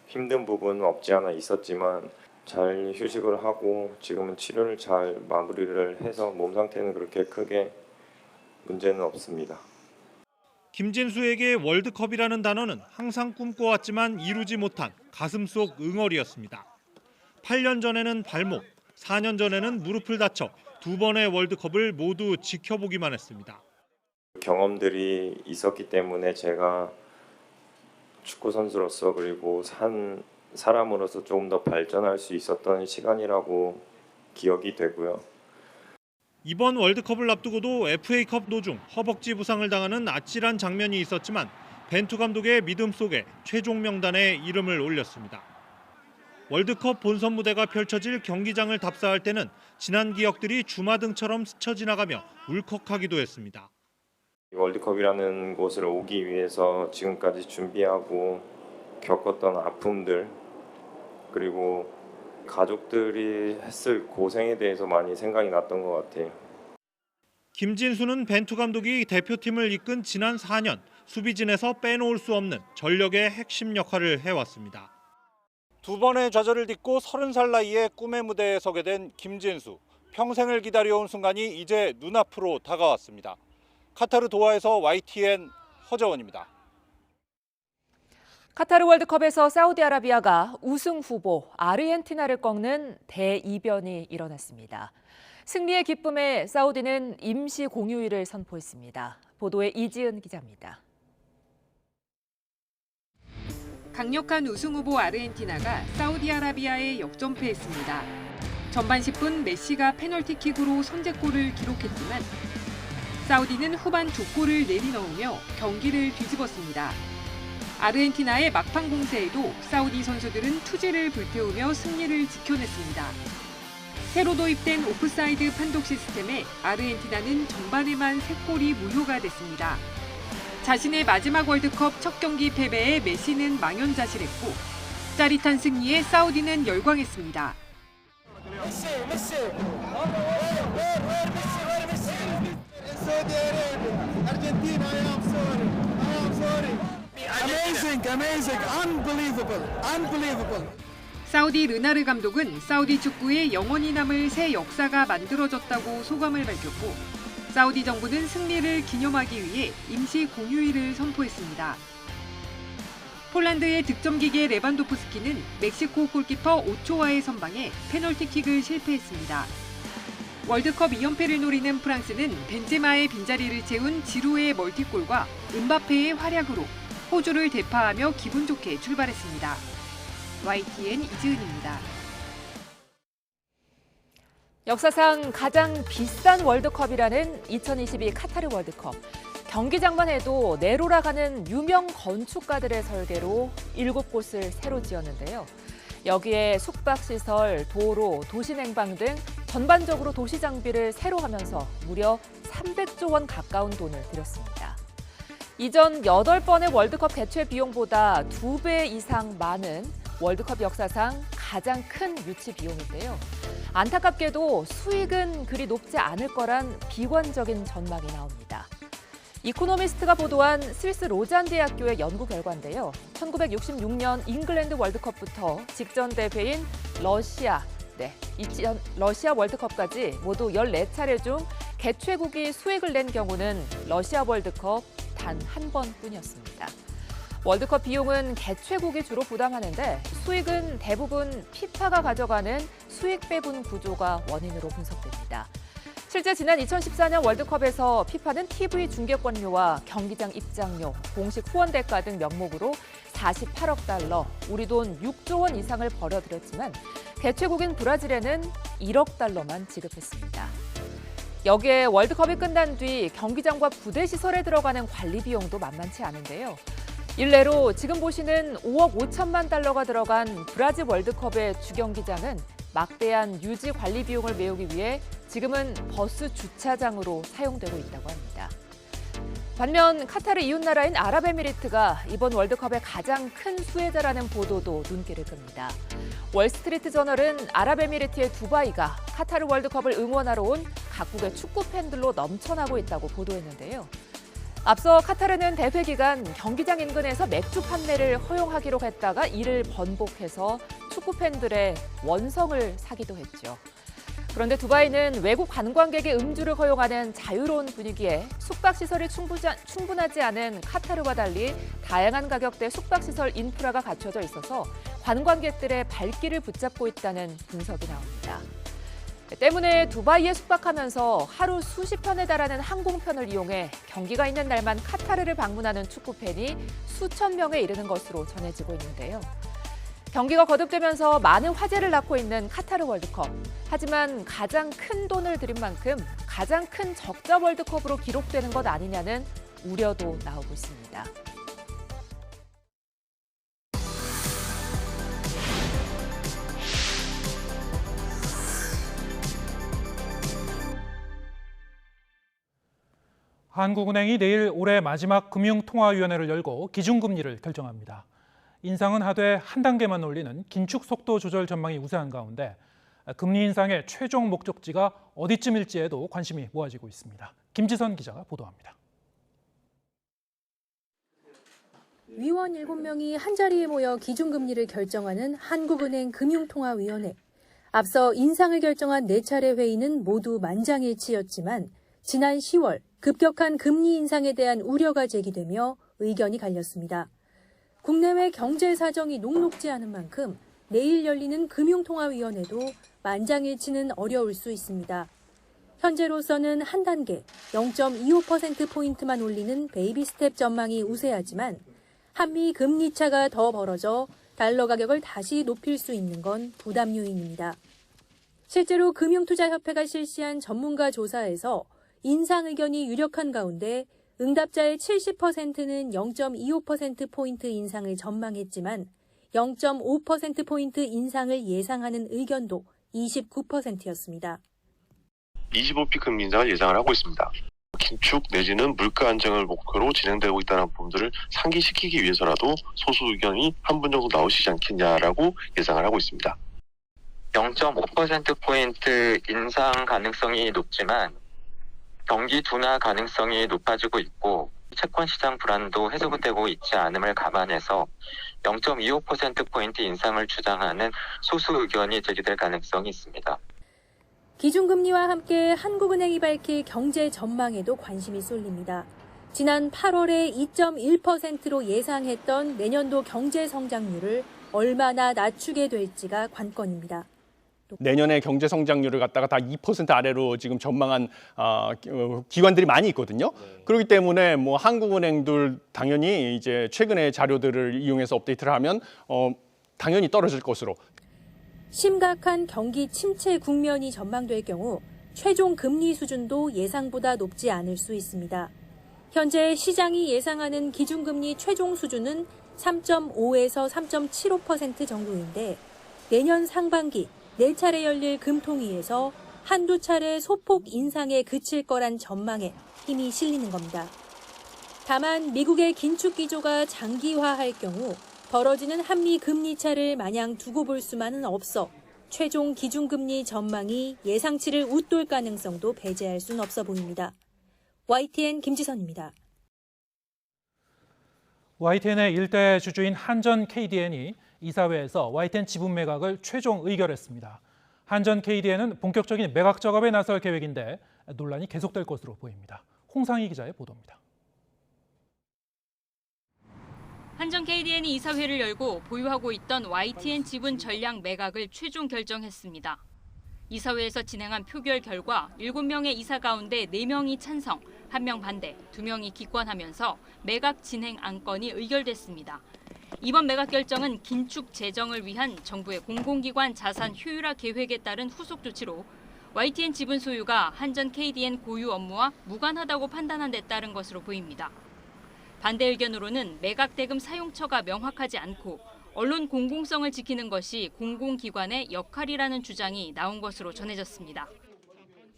힘든 부분은 없지 않아 있었지만 잘 휴식을 하고 지금은 치료를 잘 마무리를 해서 몸 상태는 그렇게 크게 문제는 없습니다. 김진수에게 월드컵이라는 단어는 항상 꿈꿔왔지만 이루지 못한 가슴 속 응어리였습니다. 8년 전에는 발목, 4년 전에는 무릎을 다쳐 두 번의 월드컵을 모두 지켜보기만 했습니다. 경험들이 있었기 때문에 제가 축구 선수로서 그리고 사람으로서 조금 더 발전할 수 있었던 시간이라고 기억이 되고요. 이번 월드컵을 앞두고도 FA컵 도중 허벅지 부상을 당하는 아찔한 장면이 있었지만 벤투 감독의 믿음 속에 최종 명단에 이름을 올렸습니다. 월드컵 본선 무대가 펼쳐질 경기장을 답사할 때는 지난 기억들이 주마등처럼 스쳐 지나가며 울컥하기도 했습니다. 월드컵이라는 곳을 오기 위해서 지금까지 준비하고 겪었던 아픔들 그리고 가족들이 했을 고생에 대해서 많이 생각이 났던 것 같아요. 김진수는 벤투 감독이 대표팀을 이끈 지난 4년 수비진에서 빼놓을 수 없는 전력의 핵심 역할을 해왔습니다. 두 번의 좌절을 딛고 30살 나이에 꿈의 무대에 서게 된 김진수. 평생을 기다려온 순간이 이제 눈앞으로 다가왔습니다. 카타르 도하에서 YTN 허재원입니다. 카타르 월드컵에서 사우디아라비아가 우승 후보 아르헨티나를 꺾는 대이변이 일어났습니다. 승리의 기쁨에 사우디는 임시 공휴일을 선포했습니다. 보도에 이지은 기자입니다. 강력한 우승 후보 아르헨티나가 사우디아라비아에 역전패했습니다. 전반 10분 메시가 페널티킥으로 선제골을 기록했지만 사우디는 후반 2골을 내리넣으며 경기를 뒤집었습니다. 아르헨티나의 막판 공세에도 사우디 선수들은 투지를 불태우며 승리를 지켜냈습니다. 새로 도입된 오프사이드 판독 시스템에 아르헨티나는 전반에만 3골이 무효가 됐습니다. 자신의 마지막 월드컵 첫 경기 패배에 메시는 망연자실했고 짜릿한 승리에 사우디는 열광했습니다. 사우디 르나르 감독은 사우디 축구에 영원히 남을 새 역사가 만들어졌다고 소감을 밝혔고 사우디 정부는 승리를 기념하기 위해 임시 공휴일을 선포했습니다. 폴란드의 득점기계 레반도프스키는 멕시코 골키퍼 오초아의 선방에 페널티킥을 실패했습니다. 월드컵 2연패를 노리는 프랑스는 벤제마의 빈자리를 채운 지루의 멀티골과 음바페의 활약으로 호주를 대파하며 기분 좋게 출발했습니다. YTN 이지은입니다. 역사상 가장 비싼 월드컵이라는 2022 카타르 월드컵. 경기장만 해도 내로라가는 유명 건축가들의 설계로 7곳을 새로 지었는데요. 여기에 숙박시설, 도로, 도시냉방 등 전반적으로 도시 장비를 새로 하면서 무려 300조 원 가까운 돈을 들였습니다. 이전 8번의 월드컵 개최 비용보다 2배 이상 많은 월드컵 역사상 가장 큰 유치 비용인데요. 안타깝게도 수익은 그리 높지 않을 거란 비관적인 전망이 나옵니다. 이코노미스트가 보도한 스위스 로잔 대학교의 연구 결과인데요. 1966년 잉글랜드 월드컵부터 직전 대회인 러시아 월드컵까지 모두 14차례 중 개최국이 수익을 낸 경우는 러시아 월드컵 단 한 번뿐이었습니다. 월드컵 비용은 개최국이 주로 부담하는데 수익은 대부분 피파가 가져가는 수익 배분 구조가 원인으로 분석됩니다. 실제 지난 2014년 월드컵에서 피파는 TV 중계권료와 경기장 입장료, 공식 후원 대가 등 명목으로 48억 달러, 우리 돈 6조 원 이상을 벌어들였지만 개최국인 브라질에는 1억 달러만 지급했습니다. 여기에 월드컵이 끝난 뒤 경기장과 부대 시설에 들어가는 관리 비용도 만만치 않은데요. 일례로 지금 보시는 5억 5천만 달러가 들어간 브라질 월드컵의 주경기장은 막대한 유지 관리 비용을 메우기 위해 지금은 버스 주차장으로 사용되고 있다고 합니다. 반면 카타르 이웃나라인 아랍에미리트가 이번 월드컵의 가장 큰 수혜자라는 보도도 눈길을 끕니다. 월스트리트 저널은 아랍에미리트의 두바이가 카타르 월드컵을 응원하러 온 각국의 축구 팬들로 넘쳐나고 있다고 보도했는데요. 앞서 카타르는 대회 기간 경기장 인근에서 맥주 판매를 허용하기로 했다가 이를 번복해서 축구 팬들의 원성을 사기도 했죠. 그런데 두바이는 외국 관광객의 음주를 허용하는 자유로운 분위기에 숙박시설이 충분하지 않은 카타르와 달리 다양한 가격대 숙박시설 인프라가 갖춰져 있어서 관광객들의 발길을 붙잡고 있다는 분석이 나옵니다. 때문에 두바이에 숙박하면서 하루 수십 편에 달하는 항공편을 이용해 경기가 있는 날만 카타르를 방문하는 축구팬이 수천 명에 이르는 것으로 전해지고 있는데요. 경기가 거듭되면서 많은 화제를 낳고 있는 카타르 월드컵. 하지만 가장 큰 돈을 들인 만큼 가장 큰 적자 월드컵으로 기록되는 것 아니냐는 우려도 나오고 있습니다. 한국은행이 내일 올해 마지막 금융통화위원회를 열고 기준금리를 결정합니다. 인상은 하되 한 단계만 올리는 긴축 속도 조절 전망이 우세한 가운데 금리 인상의 최종 목적지가 어디쯤일지에도 관심이 모아지고 있습니다. 김지선 기자가 보도합니다. 위원 7명이 한자리에 모여 기준금리를 결정하는 한국은행 금융통화위원회. 앞서 인상을 결정한 4차례 회의는 모두 만장일치였지만 지난 10월 급격한 금리 인상에 대한 우려가 제기되며 의견이 갈렸습니다. 국내외 경제 사정이 녹록지 않은 만큼 내일 열리는 금융통화위원회도 만장일치는 어려울 수 있습니다. 현재로서는 한 단계 0.25%포인트만 올리는 베이비 스텝 전망이 우세하지만 한미 금리 차가 더 벌어져 달러 가격을 다시 높일 수 있는 건 부담 요인입니다. 실제로 금융투자협회가 실시한 전문가 조사에서 인상 의견이 유력한 가운데 응답자의 70%는 0.25%포인트 인상을 전망했지만 0.5%포인트 인상을 예상하는 의견도 29%였습니다. 25피 금리 인상을 예상을 하고 있습니다. 긴축 내지는 물가 안정을 목표로 진행되고 있다는 부분들을 상기시키기 위해서라도 소수 의견이 한 분 정도 나오시지 않겠냐라고 예상을 하고 있습니다. 0.5%포인트 인상 가능성이 높지만 경기 둔화 가능성이 높아지고 있고 채권 시장 불안도 해소되고 있지 않음을 감안해서 0.25%포인트 인상을 주장하는 소수 의견이 제기될 가능성이 있습니다. 기준금리와 함께 한국은행이 밝힐 경제 전망에도 관심이 쏠립니다. 지난 8월에 2.1%로 예상했던 내년도 경제 성장률을 얼마나 낮추게 될지가 관건입니다. 내년에 경제 성장률을 갖다가 다 2% 아래로 지금 전망한 기관들이 많이 있거든요. 그렇기 때문에 뭐 한국은행들 당연히 이제 최근의 자료들을 이용해서 업데이트를 하면 당연히 떨어질 것으로. 심각한 경기 침체 국면이 전망될 경우 최종 금리 수준도 예상보다 높지 않을 수 있습니다. 현재 시장이 예상하는 기준금리 최종 수준은 3.5에서 3.75% 정도인데 내년 상반기 4차례 열릴 금통위에서 한두 차례 소폭 인상에 그칠 거란 전망에 힘이 실리는 겁니다. 다만 미국의 긴축 기조가 장기화할 경우 벌어지는 한미 금리 차를 마냥 두고 볼 수만은 없어 최종 기준금리 전망이 예상치를 웃돌 가능성도 배제할 순 없어 보입니다. YTN 김지선입니다. YTN의 일대 주주인 한전 KDN이 이사회에서 YTN 지분 매각을 최종 의결했습니다. 한전 KDN은 본격적인 매각 작업에 나설 계획인데 논란이 계속될 것으로 보입니다. 홍상희 기자의 보도입니다. 한전 KDN이 이사회를 열고 보유하고 있던 YTN 지분 전량 매각을 최종 결정했습니다. 이사회에서 진행한 표결 결과 7명의 이사 가운데 4명이 찬성, 1명 반대, 2명이 기권하면서 매각 진행 안건이 의결됐습니다. 이번 매각 결정은 긴축 재정을 위한 정부의 공공기관 자산 효율화 계획에 따른 후속 조치로 YTN 지분 소유가 한전 KDN 고유 업무와 무관하다고 판단한 데 따른 것으로 보입니다. 반대 의견으로는 매각 대금 사용처가 명확하지 않고 언론 공공성을 지키는 것이 공공기관의 역할이라는 주장이 나온 것으로 전해졌습니다.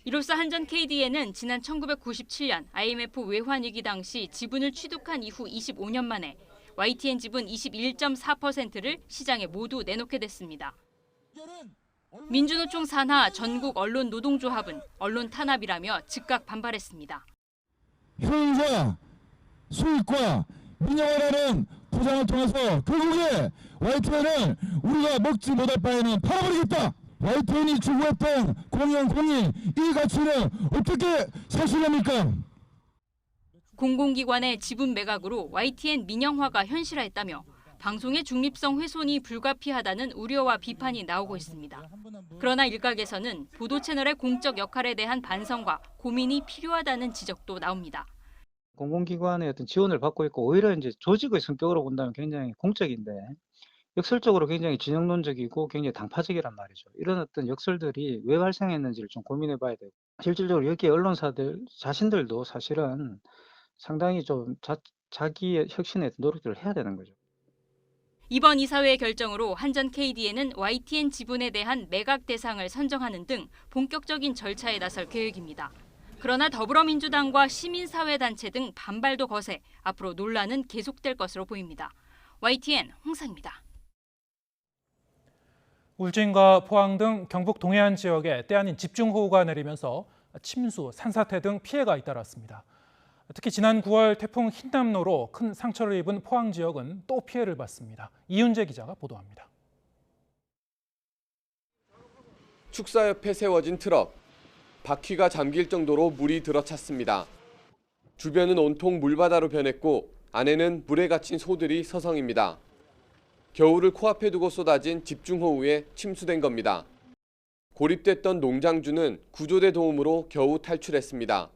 이로써 한전 KDN은 지난 1997년 IMF 외환위기 당시 지분을 취득한 이후 25년 만에 YTN 지분 21.4%를 시장에 모두 내놓게 됐습니다. 민주노총 산하 전국 언론 노동조합은 언론 탄압이라며 즉각 반발했습니다. 효율과 수익과 민영화라는 포장을 통해서 결국에 YTN을 우리가 먹지 못할 바에는 팔아버리겠다. YTN이 추구했던 공영, 공익, 이 가치는 어떻게 사실합니까? 공공기관의 지분 매각으로 YTN 민영화가 현실화했다며 방송의 중립성 훼손이 불가피하다는 우려와 비판이 나오고 있습니다. 그러나 일각에서는 보도 채널의 공적 역할에 대한 반성과 고민이 필요하다는 지적도 나옵니다. 공공기관의 어떤 지원을 받고 있고 오히려 이제 조직의 성격으로 본다면 굉장히 공적인데 역설적으로 굉장히 진영론적이고 굉장히 당파적이란 말이죠. 이런 어떤 역설들이 왜 발생했는지를 좀 고민해 봐야 되고 실질적으로 여기 언론사들 자신들도 사실은 상당히 좀 자기의 혁신의 노력들을 해야 되는 거죠. 이번 이사회의 결정으로 한전 KDN은 YTN 지분에 대한 매각 대상을 선정하는 등 본격적인 절차에 나설 계획입니다. 그러나 더불어민주당과 시민사회단체 등 반발도 거세 앞으로 논란은 계속될 것으로 보입니다. YTN 홍상입니다. 울진과 포항 등 경북 동해안 지역에 때 아닌 집중호우가 내리면서 침수, 산사태 등 피해가 잇따랐습니다. 특히 지난 9월 태풍 흰남노로 큰 상처를 입은 포항 지역은 또 피해를 봤습니다. 이윤재 기자가 보도합니다. 축사 옆에 세워진 트럭. 바퀴가 잠길 정도로 물이 들어찼습니다. 주변은 온통 물바다로 변했고 안에는 물에 갇힌 소들이 서성입니다. 겨울을 코앞에 두고 쏟아진 집중호우에 침수된 겁니다. 고립됐던 농장주는 구조대 도움으로 겨우 탈출했습니다.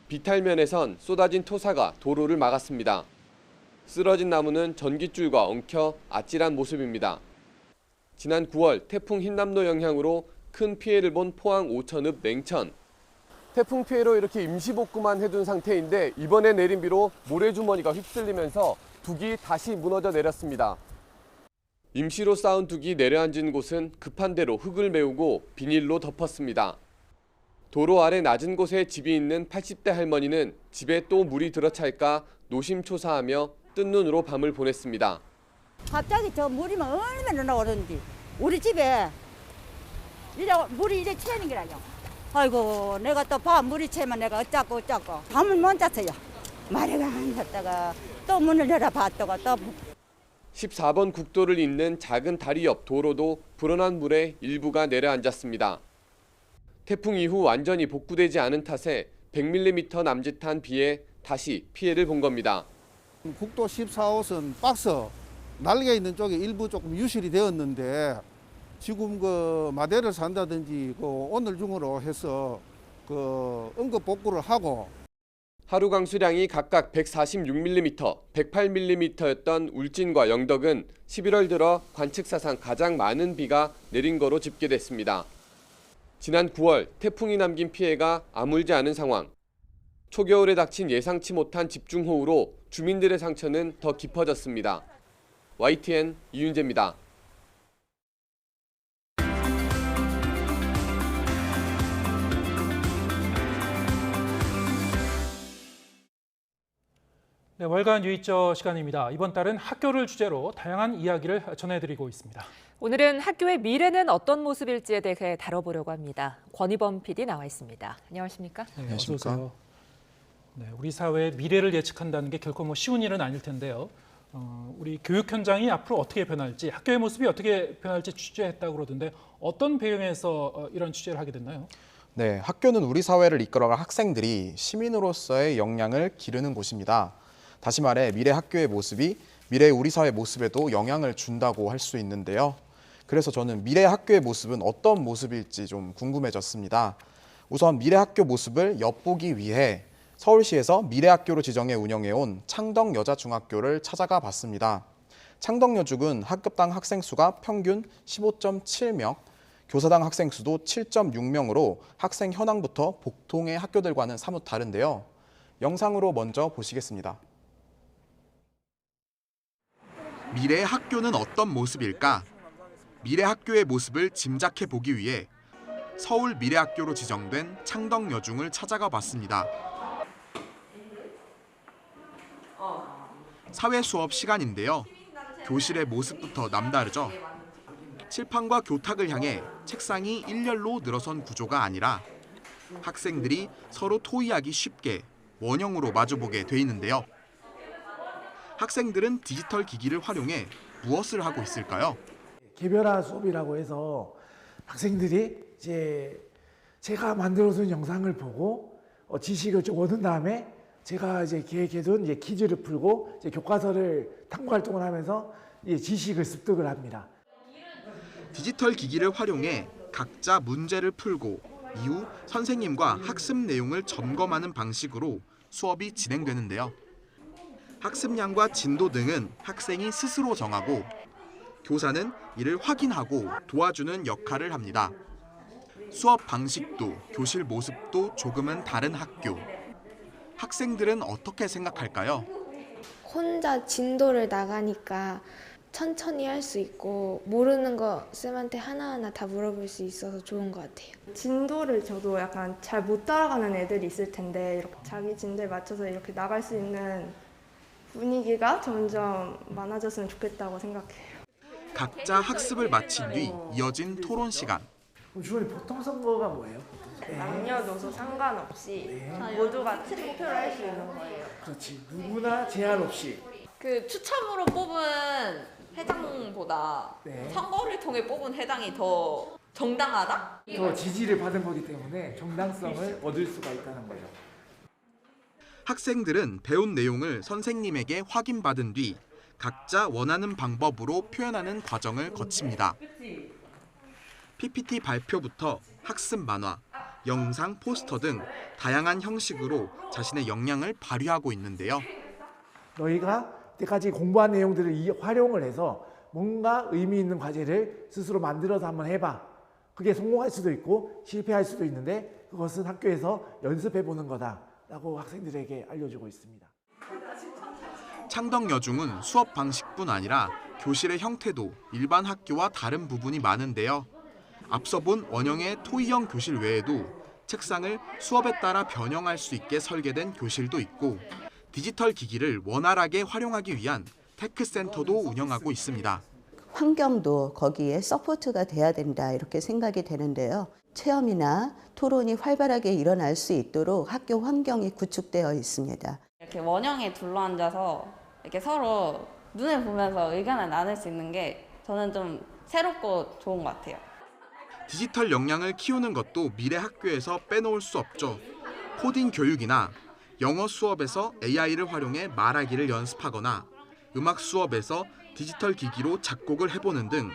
비탈면에선 쏟아진 토사가 도로를 막았습니다. 쓰러진 나무는 전깃줄과 엉켜 아찔한 모습입니다. 지난 9월 태풍 흰남노 영향으로 큰 피해를 본 포항 오천읍 냉천. 태풍 피해로 이렇게 임시복구만 해둔 상태인데 이번에 내린 비로 모래주머니가 휩쓸리면서 둑이 다시 무너져 내렸습니다. 임시로 쌓은 둑이 내려앉은 곳은 급한 대로 흙을 메우고 비닐로 덮었습니다. 도로 아래 낮은 곳에 집이 있는 80대 할머니는 집에 또 물이 들어찰까 노심초사하며 뜬 눈으로 밤을 보냈습니다. 갑자기 저 물이면 얼마나 나오는지 우리 집에 물이 이래 채는 게라뇨. 아이고 내가 또 밤 물이 채면 내가 어쩌고 밤을 못 잤어요. 마리가 안 잤다가 또 문을 열어봤다가 또 14번 국도를 잇는 작은 다리 옆 도로도 불어난 물에 일부가 내려앉았습니다. 태풍 이후 완전히 복구되지 않은 탓에 100mm 남짓한 비에 다시 피해를 본 겁니다. 국도 14호선 박스 날개 있는 쪽에 일부 조금 유실이 되었는데 지금 그 마대를 산다든지 오늘 중으로 해서 응급 복구를 하고 하루 강수량이 각각 146mm, 108mm였던 울진과 영덕은 11월 들어 관측 사상 가장 많은 비가 내린 거로 집계됐습니다. 지난 9월 태풍이 남긴 피해가 아물지 않은 상황. 초겨울에 닥친 예상치 못한 집중호우로 주민들의 상처는 더 깊어졌습니다. YTN 이윤재입니다. 네, 월간 유의저 시간입니다. 이번 달은 학교를 주제로 다양한 이야기를 전해드리고 있습니다. 오늘은 학교의 미래는 어떤 모습일지에 대해 다뤄보려고 합니다. 권희범 PD 나와 있습니다. 안녕하십니까? 네, 어서 오세요. 네, 우리 사회의 미래를 예측한다는 게 결코 쉬운 일은 아닐 텐데요. 우리 교육 현장이 앞으로 어떻게 변할지, 학교의 모습이 어떻게 변할지 취재했다고 그러던데 어떤 배경에서 이런 취재를 하게 됐나요? 네, 학교는 우리 사회를 이끌어갈 학생들이 시민으로서의 역량을 기르는 곳입니다. 다시 말해 미래 학교의 모습이 미래 우리 사회 모습에도 영향을 준다고 할 수 있는데요. 그래서 저는 미래 학교의 모습은 어떤 모습일지 좀 궁금해졌습니다. 우선 미래 학교 모습을 엿보기 위해 서울시에서 미래 학교로 지정해 운영해온 창덕여자중학교를 찾아가 봤습니다. 창덕여중은 학급당 학생 수가 평균 15.7명, 교사당 학생 수도 7.6명으로 학생 현황부터 복통의 학교들과는 사뭇 다른데요. 영상으로 먼저 보시겠습니다. 미래의 학교는 어떤 모습일까? 미래 학교의 모습을 짐작해 보기 위해 서울 미래학교로 지정된 창덕여중을 찾아가 봤습니다. 사회 수업 시간인데요. 교실의 모습부터 남다르죠. 칠판과 교탁을 향해 책상이 일렬로 늘어선 구조가 아니라 학생들이 서로 토의하기 쉽게 원형으로 마주보게 돼 있는데요. 학생들은 디지털 기기를 활용해 무엇을 하고 있을까요? 개별화 수업이라고 해서 학생들이 이제 제가 만들어둔 영상을 보고 지식을 좀 얻은 다음에 제가 이제 계획해둔 이제 퀴즈를 풀고 이제 교과서를 탐구 활동을 하면서 이제 지식을 습득을 합니다. 디지털 기기를 활용해 각자 문제를 풀고 이후 선생님과 학습 내용을 점검하는 방식으로 수업이 진행되는데요. 학습량과 진도 등은 학생이 스스로 정하고 교사는 이를 확인하고 도와주는 역할을 합니다. 수업 방식도 교실 모습도 조금은 다른 학교. 학생들은 어떻게 생각할까요? 혼자 진도를 나가니까 천천히 할 수 있고 모르는 거 쌤한테 하나하나 다 물어볼 수 있어서 좋은 것 같아요. 진도를 저도 약간 잘 못 따라가는 애들이 있을 텐데 이렇게 자기 진도에 맞춰서 이렇게 나갈 수 있는 분위기가 점점 많아졌으면 좋겠다고 생각해요. 각자 학습을 마친 뒤 이어진 토론 시간. 주원이 보통 선거가 뭐예요? 남녀노소 상관없이 모두가 목표를 할 수 있는 거예요. 그렇지. 누구나 제한 없이. 그 추첨으로 뽑은 회장보다 선거를 통해 뽑은 회장이 더 정당하다? 더 지지를 받은 거기 때문에 정당성을 얻을 수가 있다는 거죠. 학생들은 배운 내용을 선생님에게 확인받은 뒤 각자 원하는 방법으로 표현하는 과정을 거칩니다. PPT 발표부터 학습 만화, 영상, 포스터 등 다양한 형식으로 자신의 역량을 발휘하고 있는데요. 너희가 이때까지 공부한 내용들을 활용을 해서 뭔가 의미 있는 과제를 스스로 만들어서 한번 해봐. 그게 성공할 수도 있고 실패할 수도 있는데 그것은 학교에서 연습해보는 거다라고 학생들에게 알려주고 있습니다. 창덕여중은 수업 방식뿐 아니라 교실의 형태도 일반 학교와 다른 부분이 많은데요. 앞서 본 원형의 토의형 교실 외에도 책상을 수업에 따라 변형할 수 있게 설계된 교실도 있고 디지털 기기를 원활하게 활용하기 위한 테크센터도 운영하고 있습니다. 환경도 거기에 서포트가 돼야 된다 이렇게 생각이 되는데요. 체험이나 토론이 활발하게 일어날 수 있도록 학교 환경이 구축되어 있습니다. 이렇게 원형에 둘러앉아서 이렇게 서로 눈을 보면서 의견을 나눌 수 있는 게 저는 좀 새롭고 좋은 것 같아요. 디지털 역량을 키우는 것도 미래 학교에서 빼놓을 수 없죠. 코딩 교육이나 영어 수업에서 AI를 활용해 말하기를 연습하거나 음악 수업에서 디지털 기기로 작곡을 해보는 등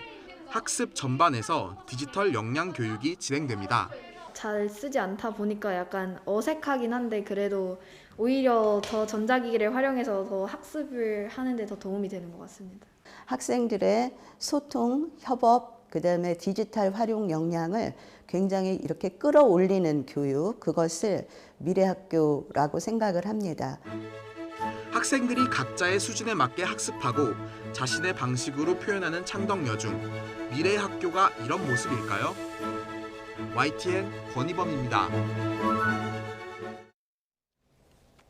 학습 전반에서 디지털 역량 교육이 진행됩니다. 잘 쓰지 않다 보니까 약간 어색하긴 한데 그래도 오히려 더 전자기기를 활용해서 더 학습을 하는 데 더 도움이 되는 것 같습니다. 학생들의 소통, 협업, 그다음에 디지털 활용 역량을 굉장히 이렇게 끌어올리는 교육, 그것을 미래학교라고 생각을 합니다. 학생들이 각자의 수준에 맞게 학습하고 자신의 방식으로 표현하는 창덕여 중 미래의 학교가 이런 모습일까요? YTN 권희범입니다.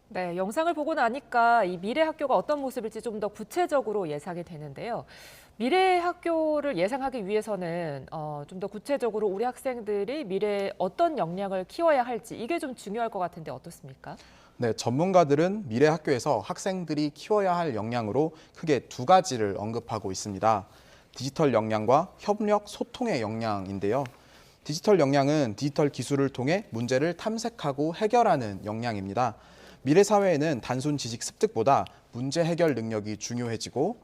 네, 영상을 보고 나니까 이 미래 학교가 어떤 모습일지 좀 더 구체적으로 예상이 되는데요. 미래 학교를 예상하기 위해서는 좀 더 구체적으로 우리 학생들이 미래에 어떤 역량을 키워야 할지 이게 좀 중요할 것 같은데 어떻습니까? 네, 전문가들은 미래 학교에서 학생들이 키워야 할 역량으로 크게 두 가지를 언급하고 있습니다. 디지털 역량과 협력, 소통의 역량인데요. 디지털 역량은 디지털 기술을 통해 문제를 탐색하고 해결하는 역량입니다. 미래 사회에는 단순 지식 습득보다 문제 해결 능력이 중요해지고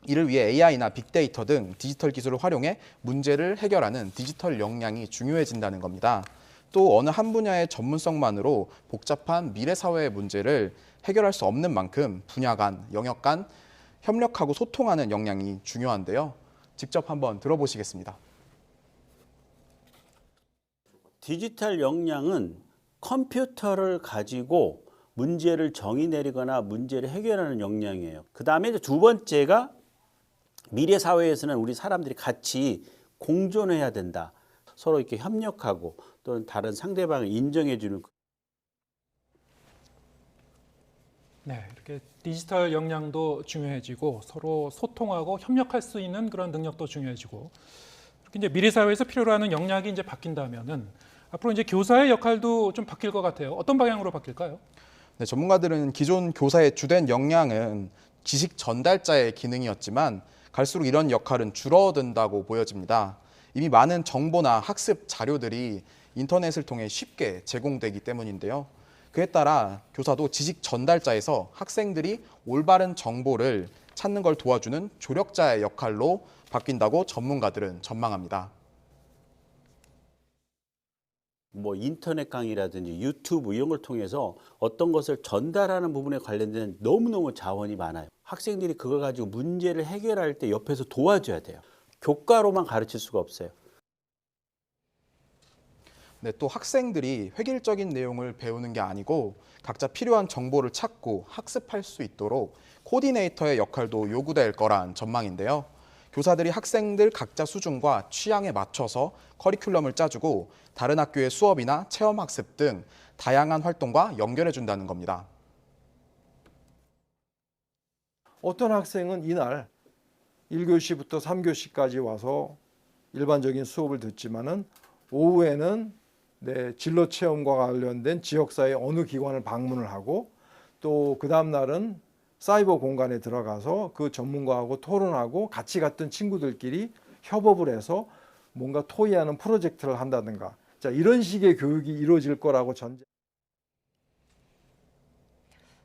이를 위해 AI나 빅데이터 등 디지털 기술을 활용해 문제를 해결하는 디지털 역량이 중요해진다는 겁니다. 또 어느 한 분야의 전문성만으로 복잡한 미래 사회의 문제를 해결할 수 없는 만큼 분야 간, 영역 간 협력하고 소통하는 역량이 중요한데요. 직접 한번 들어보시겠습니다. 디지털 역량은 컴퓨터를 가지고 문제를 정의 내리거나 문제를 해결하는 역량이에요. 그 다음에 두 번째가 미래 사회에서는 우리 사람들이 같이 공존해야 된다. 서로 이렇게 협력하고 또는 다른 상대방을 인정해주는. 네, 이렇게 디지털 역량도 중요해지고 서로 소통하고 협력할 수 있는 그런 능력도 중요해지고 이렇게 이제 미래 사회에서 필요로 하는 역량이 이제 바뀐다면은 앞으로 이제 교사의 역할도 좀 바뀔 것 같아요. 어떤 방향으로 바뀔까요? 네, 전문가들은 기존 교사의 주된 역량은 지식 전달자의 기능이었지만 갈수록 이런 역할은 줄어든다고 보여집니다. 이미 많은 정보나 학습 자료들이 인터넷을 통해 쉽게 제공되기 때문인데요. 그에 따라 교사도 지식 전달자에서 학생들이 올바른 정보를 찾는 걸 도와주는 조력자의 역할로 바뀐다고 전문가들은 전망합니다. 뭐 인터넷 강의라든지 유튜브 이런 걸 통해서 어떤 것을 전달하는 부분에 관련된 너무너무 자원이 많아요. 학생들이 그걸 가지고 문제를 해결할 때 옆에서 도와줘야 돼요. 교과로만 가르칠 수가 없어요. 네, 또 학생들이 획일적인 내용을 배우는 게 아니고 각자 필요한 정보를 찾고 학습할 수 있도록 코디네이터의 역할도 요구될 거란 전망인데요. 교사들이 학생들 각자 수준과 취향에 맞춰서 커리큘럼을 짜주고 다른 학교의 수업이나 체험학습 등 다양한 활동과 연결해준다는 겁니다. 어떤 학생은 이날 1교시부터 3교시까지 와서 일반적인 수업을 듣지만은 오후에는 진로 체험과 관련된 지역사회 어느 기관을 방문을 하고 또 그 다음 날은 사이버 공간에 들어가서 그 전문가하고 토론하고 같이 갔던 친구들끼리 협업을 해서 뭔가 토의하는 프로젝트를 한다든가 자 이런 식의 교육이 이루어질 거라고 전제.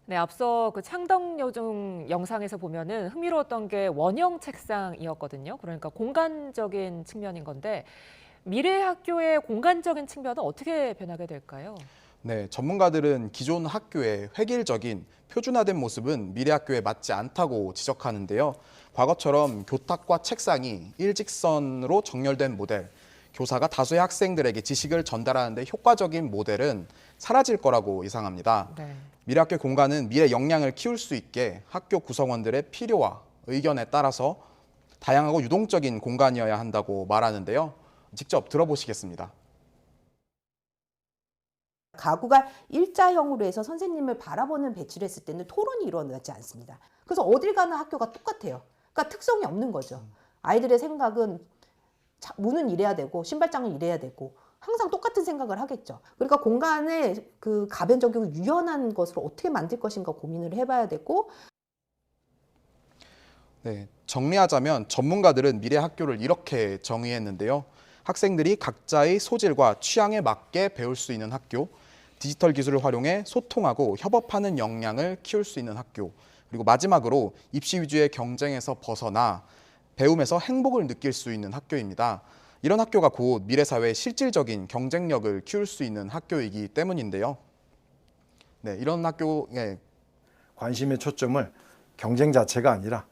네, 앞서 그 창덕여중 영상에서 보면은 흥미로웠던 게 원형 책상이었거든요. 그러니까 공간적인 측면인 건데 미래 학교의 공간적인 측면은 어떻게 변하게 될까요? 네, 전문가들은 기존 학교의 획일적인 표준화된 모습은 미래 학교에 맞지 않다고 지적하는데요. 과거처럼 교탁과 책상이 일직선으로 정렬된 모델, 교사가 다수의 학생들에게 지식을 전달하는 데 효과적인 모델은 사라질 거라고 예상합니다. 네. 미래 학교 공간은 미래 역량을 키울 수 있게 학교 구성원들의 필요와 의견에 따라서 다양하고 유동적인 공간이어야 한다고 말하는데요. 직접 들어보시겠습니다. 가구가 일자형으로 해서 선생님을 바라보는 배치를 했을 때는 토론이 일어나지 않습니다. 그래서 어딜 가는 학교가 똑같아요. 그러니까 특성이 없는 거죠. 아이들의 생각은 문은 이래야 되고 신발장은 이래야 되고 항상 똑같은 생각을 하겠죠. 그러니까 공간을 그 가변적이고 유연한 것으로 어떻게 만들 것인가 고민을 해봐야 되고. 네, 정리하자면 전문가들은 미래 학교를 이렇게 정의했는데요. 학생들이 각자의 소질과 취향에 맞게 배울 수 있는 학교, 디지털 기술을 활용해 소통하고 협업하는 역량을 키울 수 있는 학교, 그리고 마지막으로 입시 위주의 경쟁에서 벗어나 배움에서 행복을 느낄 수 있는 학교입니다. 이런 학교가 곧 미래 사회의 실질적인 경쟁력을 키울 수 있는 학교이기 때문인데요. 네, 이런 학교에 관심의 초점을 경쟁 자체가 아니라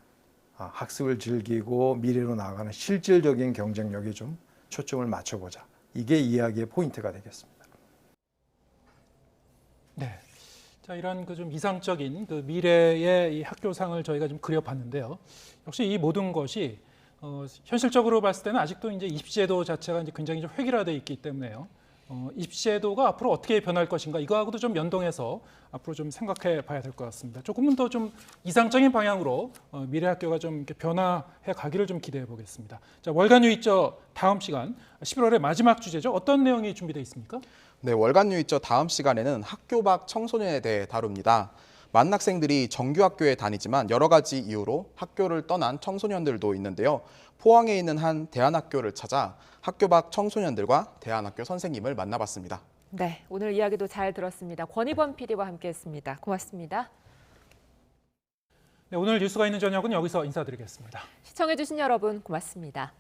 학습을 즐기고 미래로 나아가는 실질적인 경쟁력에 좀 초점을 맞춰보자. 이게 이야기의 포인트가 되겠습니다. 네. 자, 이런 그 좀 이상적인 그 미래의 이 학교상을 저희가 좀 그려봤는데요. 역시 이 모든 것이 현실적으로 봤을 때는 아직도 이제 입시제도 자체가 이제 굉장히 좀 획일화되어 있기 때문에요. 입시제도가 앞으로 어떻게 변할 것인가 이거하고도 좀 연동해서 앞으로 좀 생각해 봐야 될 것 같습니다. 조금은 더 좀 이상적인 방향으로 미래 학교가 좀 이렇게 변화해 가기를 좀 기대해 보겠습니다. 자, 월간 유의저 다음 시간 11월의 마지막 주제죠. 어떤 내용이 준비되어 있습니까? 네, 월간 유의저 다음 시간에는 학교 밖 청소년에 대해 다룹니다. 많은 학생들이 정규 학교에 다니지만 여러 가지 이유로 학교를 떠난 청소년들도 있는데요. 포항에 있는 한 대안학교를 찾아 학교 밖 청소년들과 대안학교 선생님을 만나봤습니다. 네, 오늘 이야기도 잘 들었습니다. 권희범 PD와 함께했습니다. 고맙습니다. 네, 오늘 뉴스가 있는 저녁은 여기서 인사드리겠습니다. 시청해주신 여러분 고맙습니다.